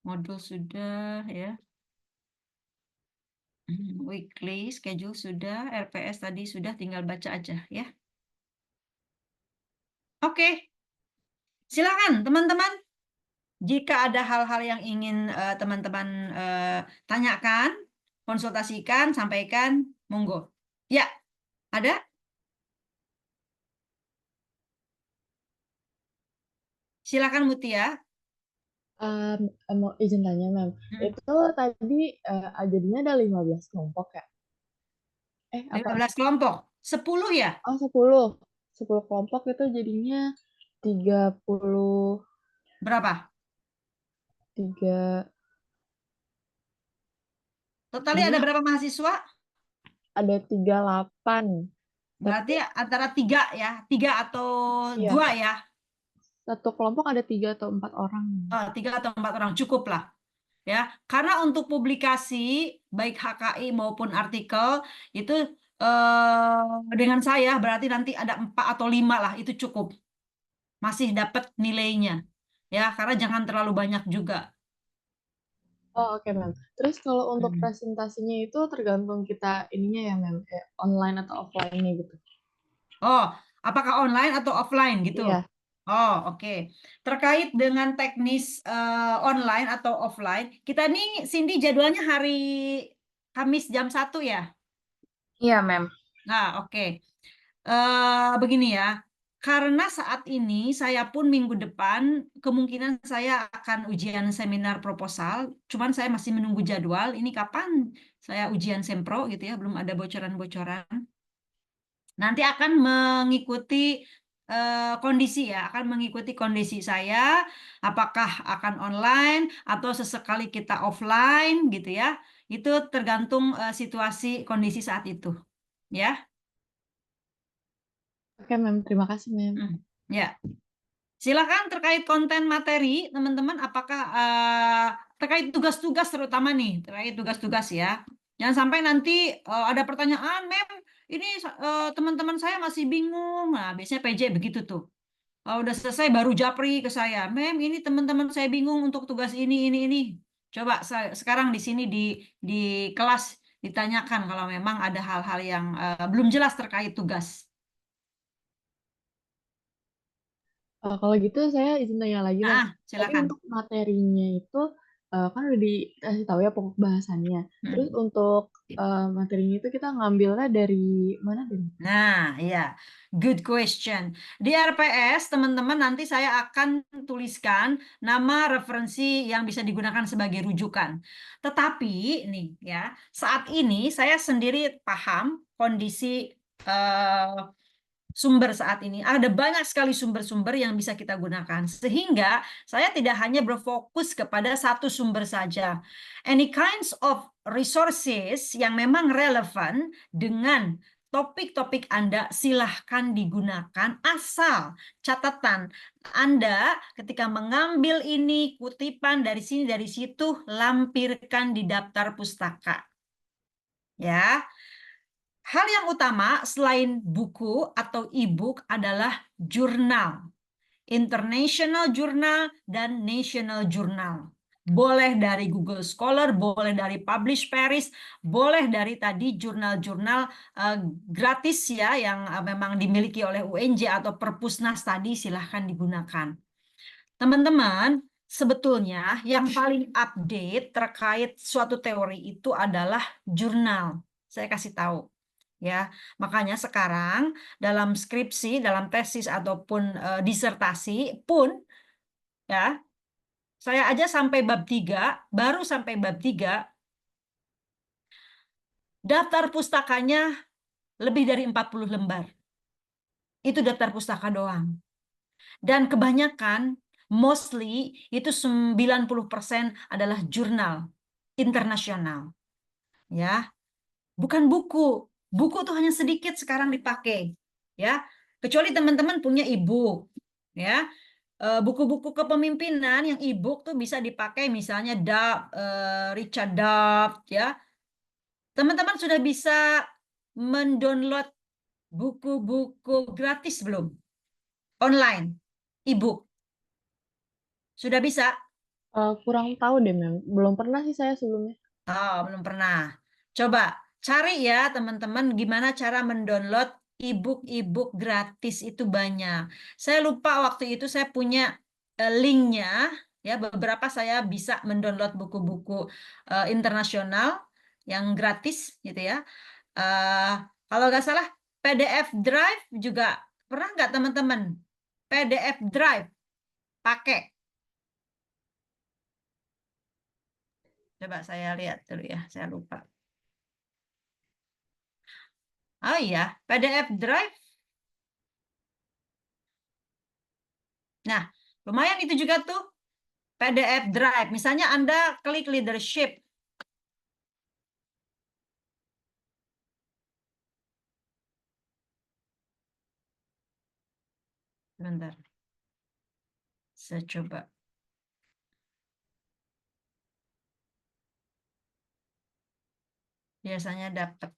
Modul sudah ya. Weekly schedule sudah, RPS tadi sudah, tinggal baca aja ya. Oke, silakan teman-teman. Jika ada hal-hal yang ingin teman-teman tanyakan, konsultasikan, sampaikan, monggo. Ya, ada? Silakan Mutia. Mau izin tanya, Mem. Itu tadi jadinya ada 15 kelompok ya? Apa? 15 kelompok. 10 ya? Oh, 10. 10 kelompok itu jadinya 33, Berapa? Totalnya ada jadinya berapa mahasiswa? ada 38. Tapi Berarti antara 3 ya, 3 atau iya, 2 ya. satu kelompok ada 3 atau 4 orang. 3 atau 4 orang cukup lah. Ya, karena untuk publikasi baik HKI maupun artikel itu dengan saya berarti nanti ada 4 atau 5 lah, itu cukup. Masih dapat nilainya. Ya, karena jangan terlalu banyak juga. Oh, oke, Mem. Terus kalau untuk Hmm. presentasinya itu tergantung kita ininya ya, Mem, kayak online atau offline-nya gitu. Oh, apakah online atau offline gitu? Iya. Oh, oke. Terkait dengan teknis online atau offline, kita nih Cindy jadwalnya hari Kamis jam 1 ya? Iya, Mem. Nah, oke. Begini ya, karena saat ini saya pun minggu depan kemungkinan saya akan ujian seminar proposal, cuman saya masih menunggu jadwal. Ini kapan saya ujian sempro gitu ya, belum ada bocoran-bocoran. Nanti akan mengikuti kondisi ya, akan mengikuti kondisi saya, apakah akan online atau sesekali kita offline gitu ya. Itu tergantung situasi kondisi saat itu, ya. Oke, Mem. Terima kasih, Mem. Ya. Silakan terkait konten materi, teman-teman, apakah terkait tugas-tugas terutama nih, terkait tugas-tugas ya. Jangan sampai nanti ada pertanyaan, Mem, ini teman-teman saya masih bingung. Nah, biasanya PJ begitu tuh. Kalau udah selesai baru japri ke saya, Mem, ini teman-teman saya bingung untuk tugas ini. Coba sekarang di sini di kelas ditanyakan kalau memang ada hal-hal yang belum jelas terkait tugas. Kalau gitu saya izin tanya lagi, Mem. Tadi Silakan. untuk materinya itu kan udah dikasih tahu ya pokok bahasannya. Terus Hmm. untuk materinya itu kita ngambilnya dari mana, Dem? Nah, ya, good question. Di RPS, teman-teman, nanti saya akan tuliskan nama referensi yang bisa digunakan sebagai rujukan. Tetapi, nih ya, saat ini saya sendiri paham kondisi eh, sumber saat ini. Ada banyak sekali sumber-sumber yang bisa kita gunakan. Sehingga saya tidak hanya berfokus kepada satu sumber saja. Any kinds of resources yang memang relevan dengan topik-topik Anda silahkan digunakan, asal catatan Anda ketika mengambil ini kutipan dari sini dari situ lampirkan di daftar pustaka. Ya. Hal yang utama selain buku atau e-book adalah jurnal, international journal dan national journal. Boleh dari Google Scholar, boleh dari Publish Paris, boleh dari tadi jurnal-jurnal gratis ya yang memang dimiliki oleh UNJ atau Perpusnas tadi, silahkan digunakan. Teman-teman, sebetulnya yang paling update terkait suatu teori itu adalah jurnal. Saya kasih tahu. Ya, makanya sekarang dalam skripsi, dalam tesis ataupun disertasi pun ya, saya aja sampai bab 3, baru sampai bab 3, daftar pustakanya lebih dari 40 lembar. Itu daftar pustaka doang. Dan kebanyakan, mostly, itu 90% adalah jurnal internasional. Ya, bukan buku. Buku tuh hanya sedikit sekarang dipakai. Ya, kecuali teman-teman punya e-book. Ya, buku-buku kepemimpinan yang e-book tuh bisa dipakai misalnya Richard Duff ya. Teman-teman sudah bisa mendownload buku-buku gratis belum? Online, e-book. Sudah bisa? Kurang tahu deh, Mem. Belum pernah sih saya sebelumnya. Oh, belum pernah. Coba cari ya teman-teman gimana cara mendownload e-book gratis itu banyak. Saya lupa waktu itu saya punya linknya ya beberapa saya bisa mendownload buku-buku internasional yang gratis gitu ya. Eh, Kalau nggak salah PDF Drive juga pernah nggak teman-teman? PDF Drive pakai. Coba saya lihat dulu ya, saya lupa. Oh iya, PDF Drive. Nah, lumayan itu juga tuh PDF Drive. Misalnya Anda klik leadership. Bentar, saya coba. Biasanya dapat.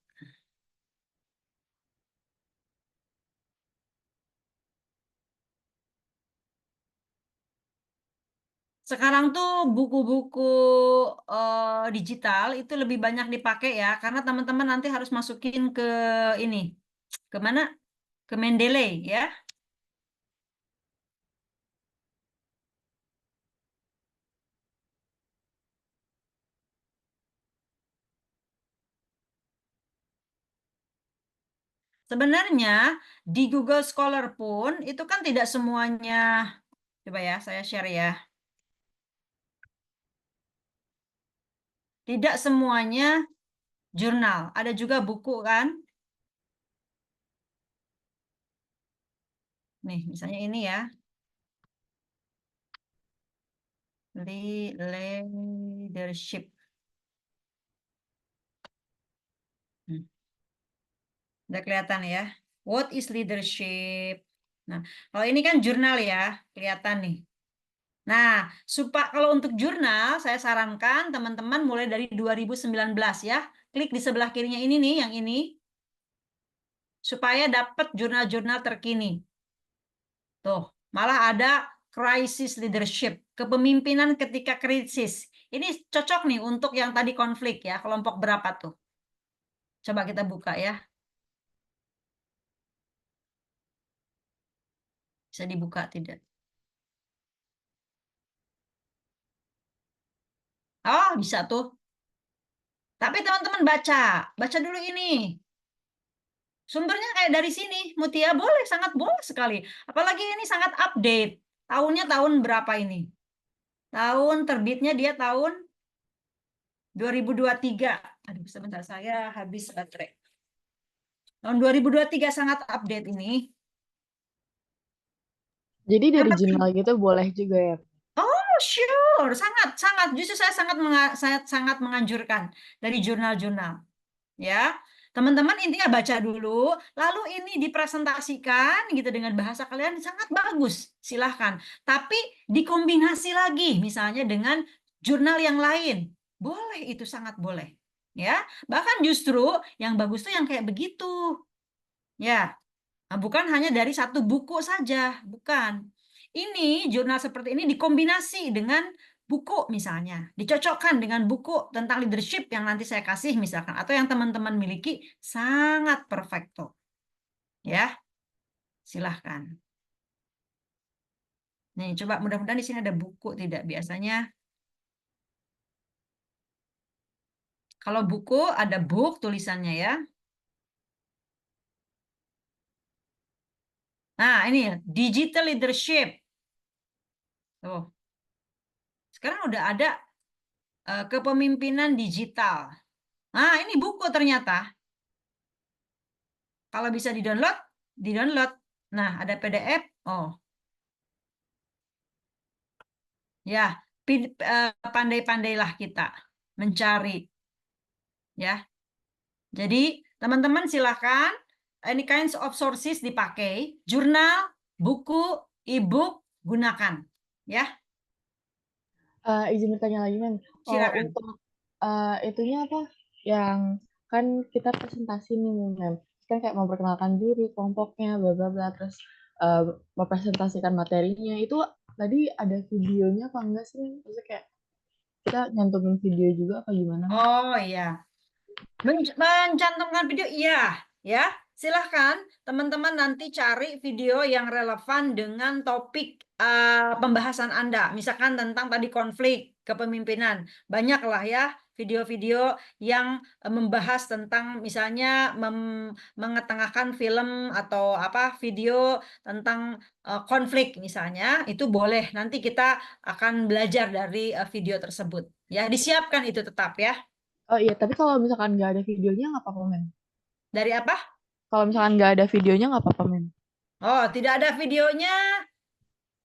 Sekarang tuh buku-buku digital itu lebih banyak dipakai ya, karena teman-teman nanti harus masukin ke ini, ke mana? Ke Mendeley ya. Sebenarnya di Google Scholar pun itu kan tidak semuanya. Coba ya, saya share ya. Tidak semuanya jurnal, ada juga buku kan. Nih, misalnya ini ya. Leadership. Hmm, udah kelihatan ya. What is leadership? Nah, kalau ini kan jurnal ya, kelihatan nih. Nah, kalau untuk jurnal, saya sarankan teman-teman mulai dari 2019 ya. Klik di sebelah kirinya ini nih, yang ini. Supaya dapat jurnal-jurnal terkini. Tuh, malah ada crisis leadership, kepemimpinan ketika krisis. Ini cocok nih untuk yang tadi konflik ya, kelompok berapa tuh? Coba kita buka ya. Bisa dibuka tidak? Oh, bisa tuh. Tapi teman-teman baca dulu ini. Sumbernya kayak dari sini, Mutia boleh, sangat boleh sekali. Apalagi ini sangat update. Tahunnya tahun berapa ini? Tahun terbitnya dia tahun 2023. Aduh, sebentar saya habis baterai. Tahun 2023 sangat update ini. Jadi dari Dapat. jurnal gitu boleh juga ya. Oh, sure, sangat sangat. Justru saya sangat menganjurkan dari jurnal-jurnal. Ya, teman-teman intinya baca dulu, lalu ini dipresentasikan gitu dengan bahasa kalian sangat bagus, silahkan. Tapi dikombinasi lagi, misalnya dengan jurnal yang lain, boleh itu sangat boleh. Ya, bahkan justru yang bagus tuh yang kayak begitu. Ya, nah, bukan hanya dari satu buku saja, bukan. Ini jurnal seperti ini dikombinasi dengan buku misalnya, dicocokkan dengan buku tentang leadership yang nanti saya kasih misalkan, atau yang teman-teman miliki, sangat perfecto. Ya, silahkan. Nih, coba mudah-mudahan di sini ada buku tidak? Biasanya kalau buku ada book tulisannya ya. Nah, ini digital leadership. Tuh. Sekarang udah ada kepemimpinan digital. Nah, ini buku ternyata. Kalau bisa di-download, di-download. Nah, ada PDF. Oh, ya, pandai-pandailah kita mencari, ya. Jadi, teman-teman silakan any kinds of sources dipakai, jurnal, buku, e-book gunakan, ya. Izin bertanya lagi, Mem. Kalau Silakan. untuk itunya apa? Yang kan kita presentasi nih, Mem. Kan kayak memperkenalkan diri, kelompoknya, bla bla bla, terus eh, mempresentasikan materinya. Itu tadi ada videonya apa enggak sih, Mem? Maksudnya kayak kita nyantumin video juga apa gimana, Mem? Oh iya, mencantumkan video, iya, ya. Silahkan teman-teman nanti cari video yang relevan dengan topik pembahasan Anda. Misalkan tentang tadi konflik kepemimpinan. Banyaklah ya video-video yang membahas tentang misalnya mengetengahkan film atau apa video tentang konflik misalnya. Itu boleh. Nanti kita akan belajar dari video tersebut. Ya, disiapkan itu tetap ya. Oh iya, tapi kalau misalkan nggak ada videonya nggak apa-apa, Mem. Dari apa? Kalau misalkan nggak ada videonya nggak apa-apa, Mem. Oh, tidak ada videonya.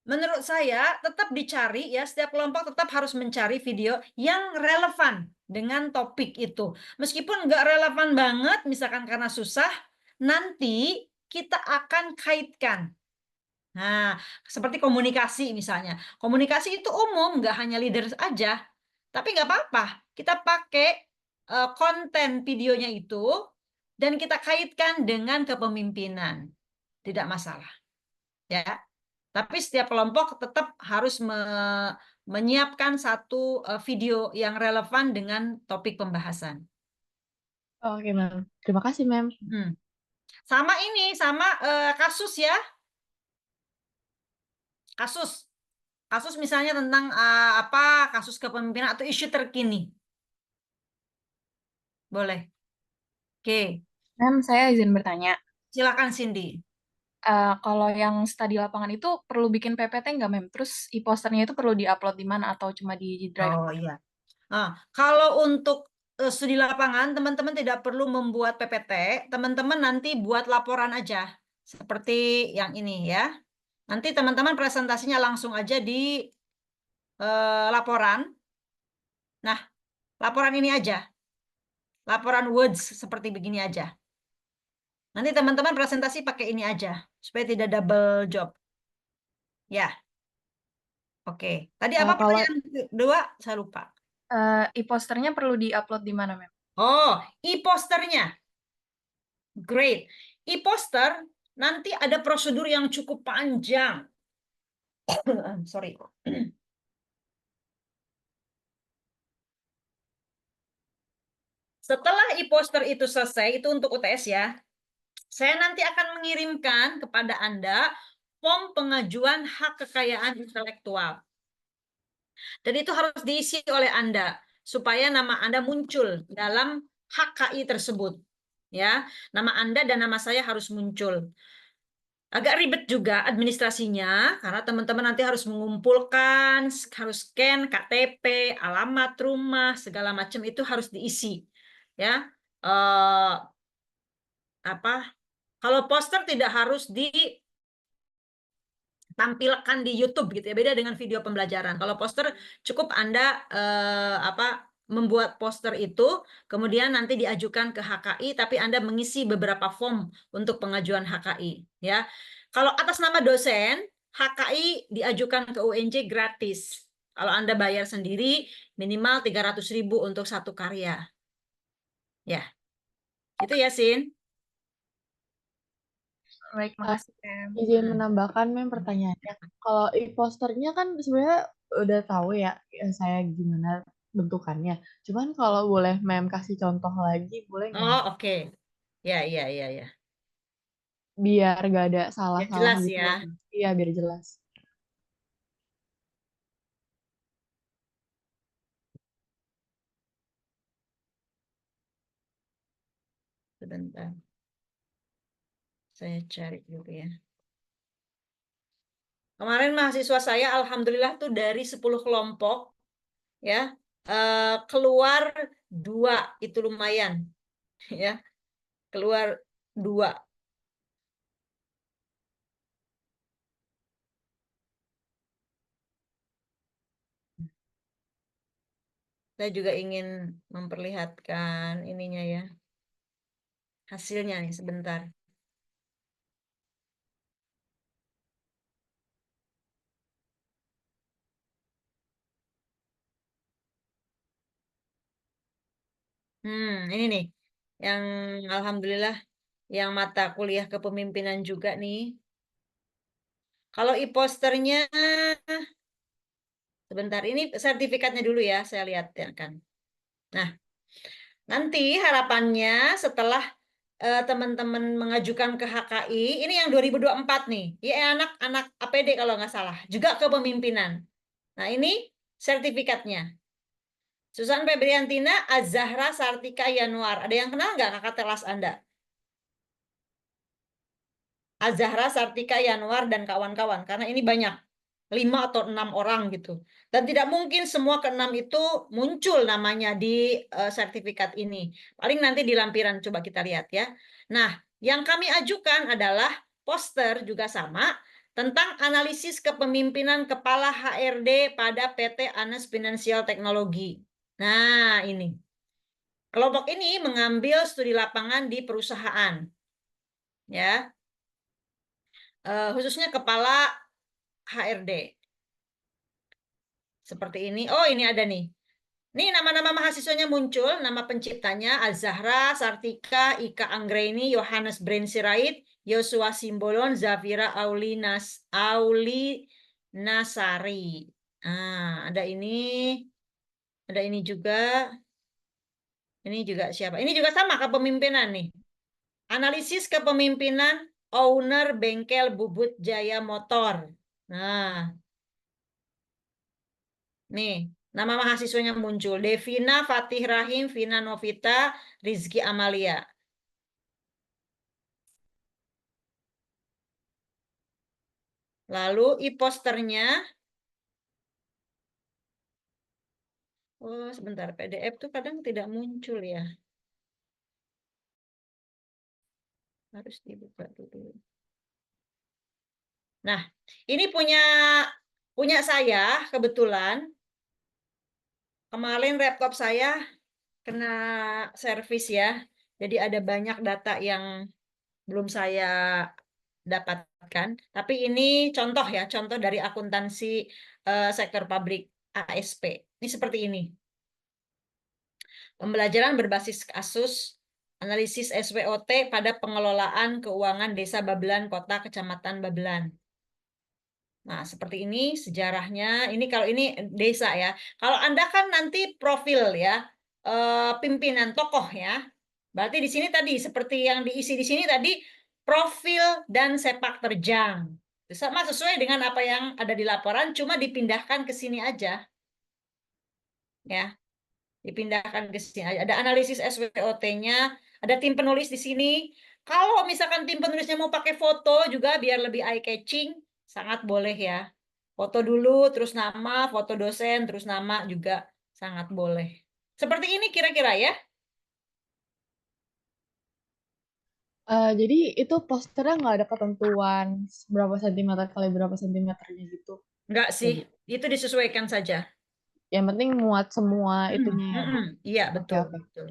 Menurut saya tetap dicari ya, setiap kelompok tetap harus mencari video yang relevan dengan topik itu. Meskipun nggak relevan banget, misalkan karena susah, nanti kita akan kaitkan. Nah, seperti komunikasi misalnya. Komunikasi itu umum, nggak hanya leader aja. Tapi nggak apa-apa. Kita pakai konten videonya itu dan kita kaitkan dengan kepemimpinan. Tidak masalah. Ya. Tapi setiap kelompok tetap harus menyiapkan satu video yang relevan dengan topik pembahasan. Oke, Mem. Terima kasih, Mem. Hmm. Sama ini, sama kasus ya. Kasus. Kasus misalnya tentang apa kasus kepemimpinan atau isu terkini. Boleh. Oke, Mem, saya izin bertanya. silakan Cindy. Kalau yang studi lapangan itu perlu bikin PPT nggak, Mem? Terus e-posternya itu perlu diupload di mana atau cuma di Drive? Oh iya. Kalau untuk studi lapangan, teman-teman tidak perlu membuat PPT, teman-teman nanti buat laporan aja, seperti yang ini ya. Nanti teman-teman presentasinya langsung aja di laporan. Nah, laporan ini aja, laporan Words seperti begini aja. Nanti teman-teman presentasi pakai ini aja, supaya tidak double job. Ya, oke. Tadi apa Kalau pertanyaan kedua? Saya lupa. E-posternya perlu diupload di mana, Mem? Oh, e-posternya. Great. E-poster nanti ada prosedur yang cukup panjang. Sorry. Setelah e-poster itu selesai, itu untuk UTS ya, saya nanti akan mengirimkan kepada Anda form pengajuan hak kekayaan intelektual. Dan itu harus diisi oleh Anda, supaya nama Anda muncul dalam HKI tersebut. Ya, nama Anda dan nama saya harus muncul. Agak ribet juga administrasinya, karena teman-teman nanti harus mengumpulkan, harus scan KTP, alamat rumah, segala macam itu harus diisi. Ya, apa? Kalau poster tidak harus ditampilkan di YouTube gitu ya, beda dengan video pembelajaran. Kalau poster cukup Anda membuat poster itu, kemudian nanti diajukan ke HKI, tapi Anda mengisi beberapa form untuk pengajuan HKI. Ya, kalau atas nama dosen, HKI diajukan ke UNJ gratis. Kalau Anda bayar sendiri, minimal 300.000 untuk satu karya. Ya, itu ya, Sin. Baik, makasih, Mem. Izin menambahkan Mem pertanyaannya. Kalau e-posternya kan sebenarnya udah tahu ya, saya gimana bentukannya. Cuman kalau boleh Mem kasih contoh lagi, boleh nggak? Oh, oke. Ya, ya, ya, ya. Biar gak ada Ya, salah-salah jelas gitu ya. loh. Iya, biar jelas. Sebentar. Saya cari dulu ya. Kemarin mahasiswa saya alhamdulillah tuh dari 10 kelompok ya, keluar 2, itu lumayan ya. Keluar 2. Saya juga ingin memperlihatkan ininya ya. Hasilnya nih sebentar. Ini nih yang alhamdulillah yang mata kuliah kepemimpinan juga nih. Kalau e-posternya sebentar, ini sertifikatnya dulu ya, saya lihat ya kan. Nah, nanti harapannya setelah teman-teman mengajukan ke HKI, ini yang 2024 nih, ya anak-anak APD kalau nggak salah, juga kepemimpinan. Nah, ini sertifikatnya. Susan Febriantina, Azahra Sartika Yanuar. Ada yang kenal nggak kakak kelas Anda? Azahra Sartika Yanuar dan kawan-kawan. Karena ini banyak. 5 atau 6 orang gitu. Dan tidak mungkin semua ke-6 itu muncul namanya di sertifikat ini. Paling nanti di lampiran coba kita lihat ya. Nah, yang kami ajukan adalah poster juga sama tentang analisis kepemimpinan kepala HRD pada PT Anes Financial Technology. Nah, ini. Kelompok ini mengambil studi lapangan di perusahaan. Ya. Khususnya kepala HRD. Seperti ini. Oh, ini ada nih. Nih nama-nama mahasiswanya muncul, nama penciptanya Azahra, Sartika, Ika Anggreni, Yohanes Brain Sirait, Yosua Simbolon, Zafira Auli Nasari. Ada ini, juga. Ini juga siapa? Ini juga sama kepemimpinan nih. Analisis kepemimpinan owner bengkel Bubut Jaya Motor. Nah, nih, nama mahasiswanya muncul. Devina, Fatih Rahim, Vina Novita, Rizky Amalia. Lalu e-posternya. Oh, sebentar. PDF tuh kadang tidak muncul ya. Harus dibuka dulu. Nah, ini punya saya kebetulan. Kemarin laptop saya kena servis ya. Jadi ada banyak data yang belum saya dapatkan. Tapi ini contoh ya, contoh dari akuntansi sektor pabrik ASP. Ini seperti ini. Pembelajaran berbasis kasus, analisis SWOT pada pengelolaan keuangan Desa Babelan, Kota Kecamatan Babelan. Nah, seperti ini sejarahnya. Ini kalau ini desa ya. Kalau Anda kan nanti profil ya, pimpinan tokoh ya. Berarti di sini tadi seperti yang diisi di sini tadi profil dan sepak terjang. Sama sesuai dengan apa yang ada di laporan, cuma dipindahkan ke sini aja. Ya, dipindahkan ke sini aja. Ada analisis SWOT-nya, ada tim penulis di sini. Kalau misalkan tim penulisnya mau pakai foto juga biar lebih eye catching, sangat boleh ya. Foto dulu, terus nama, foto dosen, terus nama juga sangat boleh. Seperti ini kira-kira ya. Jadi itu posternya nggak ada ketentuan berapa sentimeter kali berapa sentimeternya gitu. Enggak Ya, sih, Bu. itu disesuaikan saja. Yang penting muat semua itunya ya, Bu. Iya, Oke, betul, oke. betul.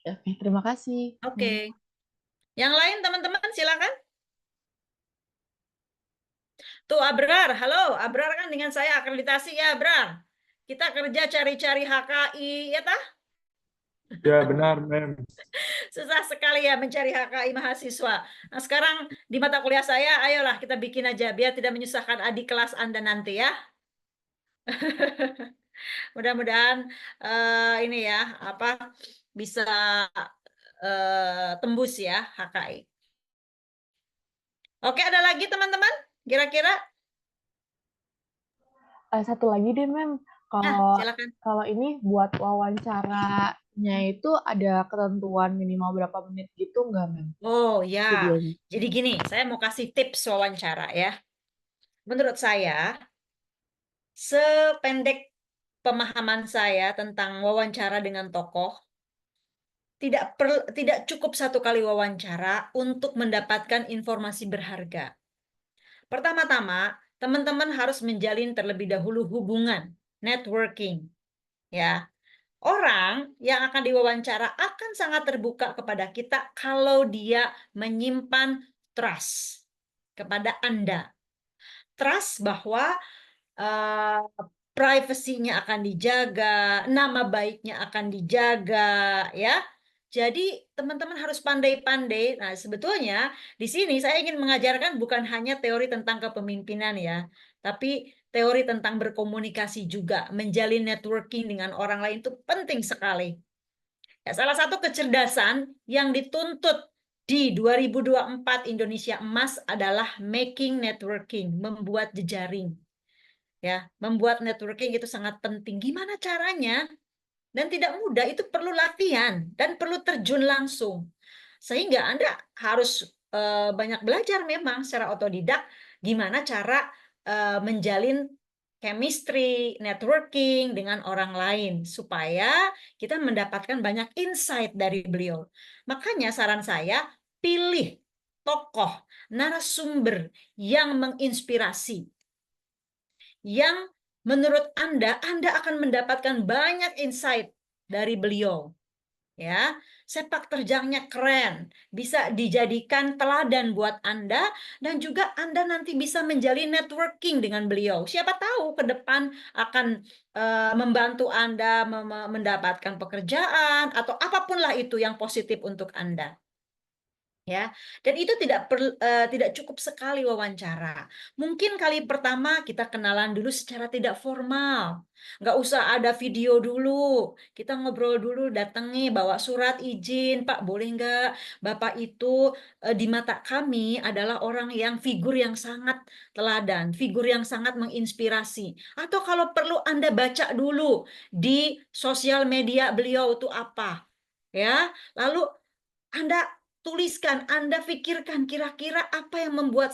Oke, terima kasih. Oke. Yang lain teman-teman silakan. Tuh Abrar, halo. Abrar kan dengan saya akreditasi ya, Abrar. Kita kerja cari-cari HKI, ya tah? Ya, benar, Mem. Susah sekali ya mencari HKI mahasiswa. Nah, sekarang di mata kuliah saya, ayolah kita bikin aja biar tidak menyusahkan adik kelas Anda nanti ya. Mudah-mudahan ini ya apa bisa tembus ya HKI. Oke, ada lagi teman-teman? Kira-kira? Satu lagi deh, Mem. Nah, Kalau silakan. kalau ini buat wawancaranya itu ada ketentuan minimal berapa menit gitu nggak, Mem? Oh ya, Videonya. jadi gini, saya mau kasih tips wawancara ya. Menurut saya, sependek pemahaman saya tentang wawancara dengan tokoh, tidak cukup satu kali wawancara untuk mendapatkan informasi berharga. Pertama-tama, teman-teman harus menjalin terlebih dahulu hubungan, networking, ya. Orang yang akan diwawancara akan sangat terbuka kepada kita kalau dia menyimpan trust kepada Anda. Trust bahwa uh, privasinya akan dijaga, nama baiknya akan dijaga, ya. Jadi teman-teman harus pandai-pandai. Nah, sebetulnya di sini saya ingin mengajarkan bukan hanya teori tentang kepemimpinan ya, tapi teori tentang berkomunikasi juga, menjalin networking dengan orang lain itu penting sekali. Ya, salah satu kecerdasan yang dituntut di 2024 Indonesia Emas adalah making networking, membuat jejaring. Ya, membuat networking itu sangat penting. Gimana caranya? Dan tidak mudah, itu perlu latihan dan perlu terjun langsung. Sehingga Anda harus banyak belajar memang secara otodidak gimana cara menjalin chemistry, networking dengan orang lain supaya kita mendapatkan banyak insight dari beliau. Makanya saran saya, pilih tokoh, narasumber yang menginspirasi, yang menurut Anda akan mendapatkan banyak insight dari beliau. Ya, sepak terjangnya keren, bisa dijadikan teladan buat Anda dan juga Anda nanti bisa menjalin networking dengan beliau. Siapa tahu ke depan akan membantu Anda mendapatkan pekerjaan atau apapun lah itu yang positif untuk Anda. Ya, dan itu tidak cukup sekali wawancara. Mungkin kali pertama kita kenalan dulu secara tidak formal, nggak usah ada video dulu. Kita ngobrol dulu, datangi bawa surat izin, Pak boleh nggak? Bapak itu di mata kami adalah orang yang figur yang sangat teladan, figur yang sangat menginspirasi. Atau kalau perlu Anda baca dulu di sosial media beliau itu apa, ya. Lalu Anda tuliskan, Anda pikirkan kira-kira apa yang membuat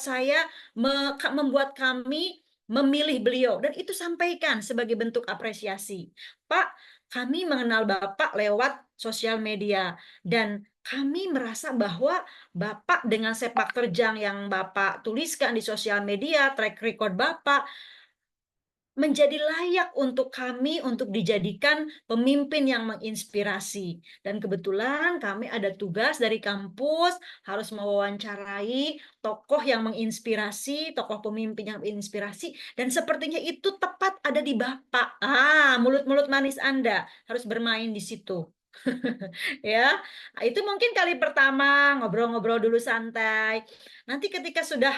membuat kami memilih beliau. Dan itu sampaikan sebagai bentuk apresiasi. Pak, kami mengenal Bapak lewat sosial media. Dan kami merasa bahwa Bapak dengan sepak terjang yang Bapak tuliskan di sosial media, track record Bapak, menjadi layak untuk kami untuk dijadikan pemimpin yang menginspirasi. Dan kebetulan kami ada tugas dari kampus harus mewawancarai tokoh yang menginspirasi, tokoh pemimpin yang menginspirasi, dan sepertinya itu tepat ada di Bapak. Mulut-mulut manis Anda harus bermain di situ. Ya, itu mungkin kali pertama ngobrol-ngobrol dulu santai. Nanti ketika sudah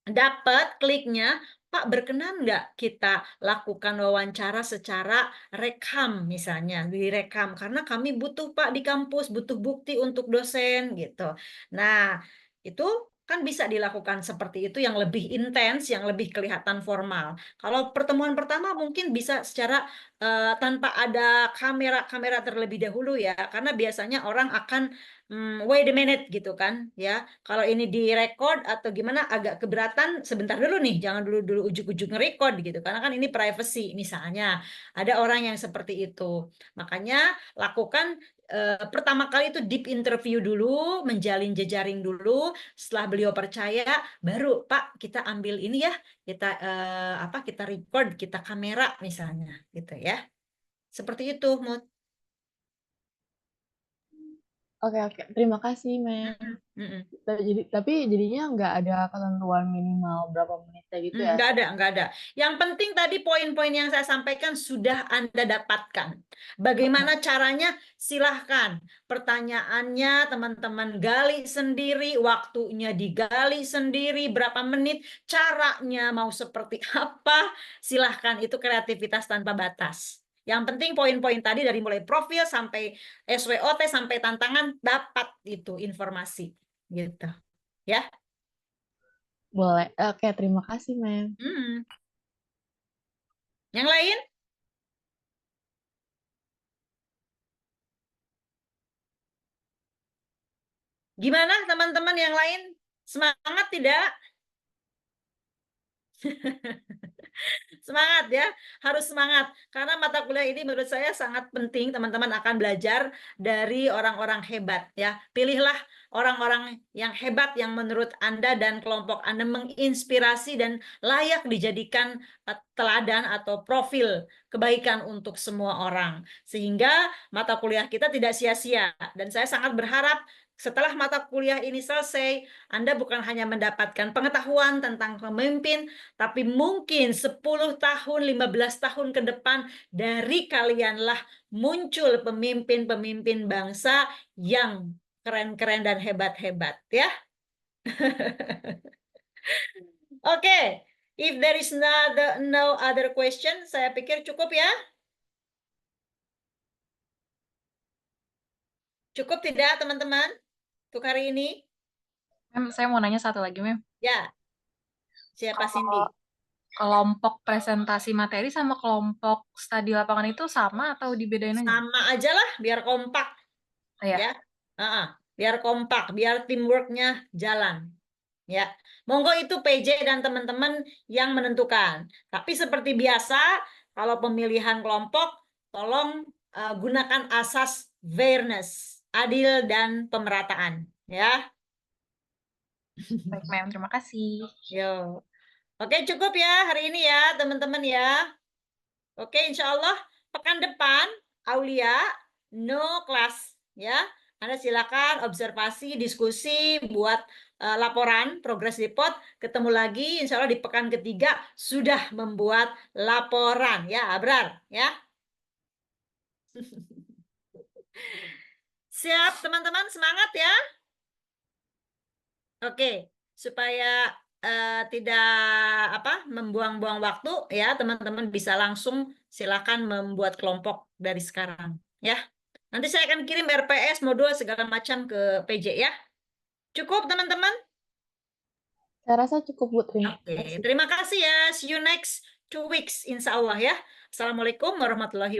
dapat kliknya, Pak berkenan nggak kita lakukan wawancara secara rekam misalnya, direkam karena kami butuh Pak di kampus, butuh bukti untuk dosen gitu. Nah, itu kan bisa dilakukan seperti itu yang lebih intens, yang lebih kelihatan formal. Kalau pertemuan pertama mungkin bisa secara tanpa ada kamera-kamera terlebih dahulu ya, karena biasanya orang akan wait a minute gitu kan ya. Kalau ini direkod atau gimana agak keberatan, sebentar dulu nih, jangan dulu ujuk-ujuk ngerekod gitu. Karena kan ini privacy misalnya. Ada orang yang seperti itu. Makanya lakukan pertama kali itu deep interview dulu, menjalin jejaring dulu. Setelah beliau percaya, baru Pak kita ambil ini ya, kita kita record, kita kamera misalnya gitu ya. Seperti itu, Mut. Oke, terima kasih, Mem. Mm-mm, mm-mm. Tapi jadinya nggak ada ketentuan minimal berapa menitnya gitu ya? Nggak ada. Yang penting tadi poin-poin yang saya sampaikan sudah Anda dapatkan. Bagaimana caranya? Silahkan. Pertanyaannya teman-teman gali sendiri, waktunya digali sendiri, berapa menit, caranya mau seperti apa, silahkan. Itu kreativitas tanpa batas. Yang penting poin-poin tadi dari mulai profil sampai SWOT sampai tantangan dapat itu informasi. Gitu. Ya. Boleh. Oke, terima kasih, Mem. Hmm. Yang lain? Gimana teman-teman yang lain? Semangat tidak? Semangat ya, harus semangat. Karena mata kuliah ini menurut saya sangat penting, teman-teman akan belajar dari orang-orang hebat ya. Pilihlah orang-orang yang hebat yang menurut Anda dan kelompok Anda menginspirasi dan layak dijadikan teladan atau profil kebaikan untuk semua orang. Sehingga mata kuliah kita tidak sia-sia. Dan saya sangat berharap setelah mata kuliah ini selesai, Anda bukan hanya mendapatkan pengetahuan tentang pemimpin, tapi mungkin 10 tahun, 15 tahun ke depan dari kalianlah muncul pemimpin-pemimpin bangsa yang keren-keren dan hebat-hebat ya. Oke, if there is no other question, saya pikir cukup ya. Cukup tidak teman-teman untuk hari ini? Mem, saya mau nanya satu lagi, Mem. Ya, siapa Kalau Cindy? kelompok presentasi materi sama kelompok studi lapangan itu sama atau dibedain aja? Sama aja lah, biar kompak Ya. ya. Biar kompak, biar teamworknya jalan. Ya, monggo itu PJ dan teman-teman yang menentukan. Tapi seperti biasa, kalau pemilihan kelompok, tolong gunakan asas fairness, adil dan pemerataan. Ya, Baik, Mem. Terima kasih. yo. Oke, cukup ya hari ini ya, teman-teman ya. Oke, insya Allah pekan depan, Aulia, no class ya. Anda silakan observasi, diskusi, buat laporan, progress report. Ketemu lagi, insya Allah di pekan ketiga sudah membuat laporan ya, Abrar ya. Siap, teman-teman, semangat ya. Oke, supaya tidak membuang-buang waktu ya, teman-teman bisa langsung silakan membuat kelompok dari sekarang ya. Nanti saya akan kirim RPS, modul segala macam ke PJ ya. Cukup teman-teman? Saya rasa cukup, Bu. Terima Oke, kasih. terima kasih ya. See you next 2 weeks insya Allah ya. Assalamualaikum warahmatullahi wabarakatuh.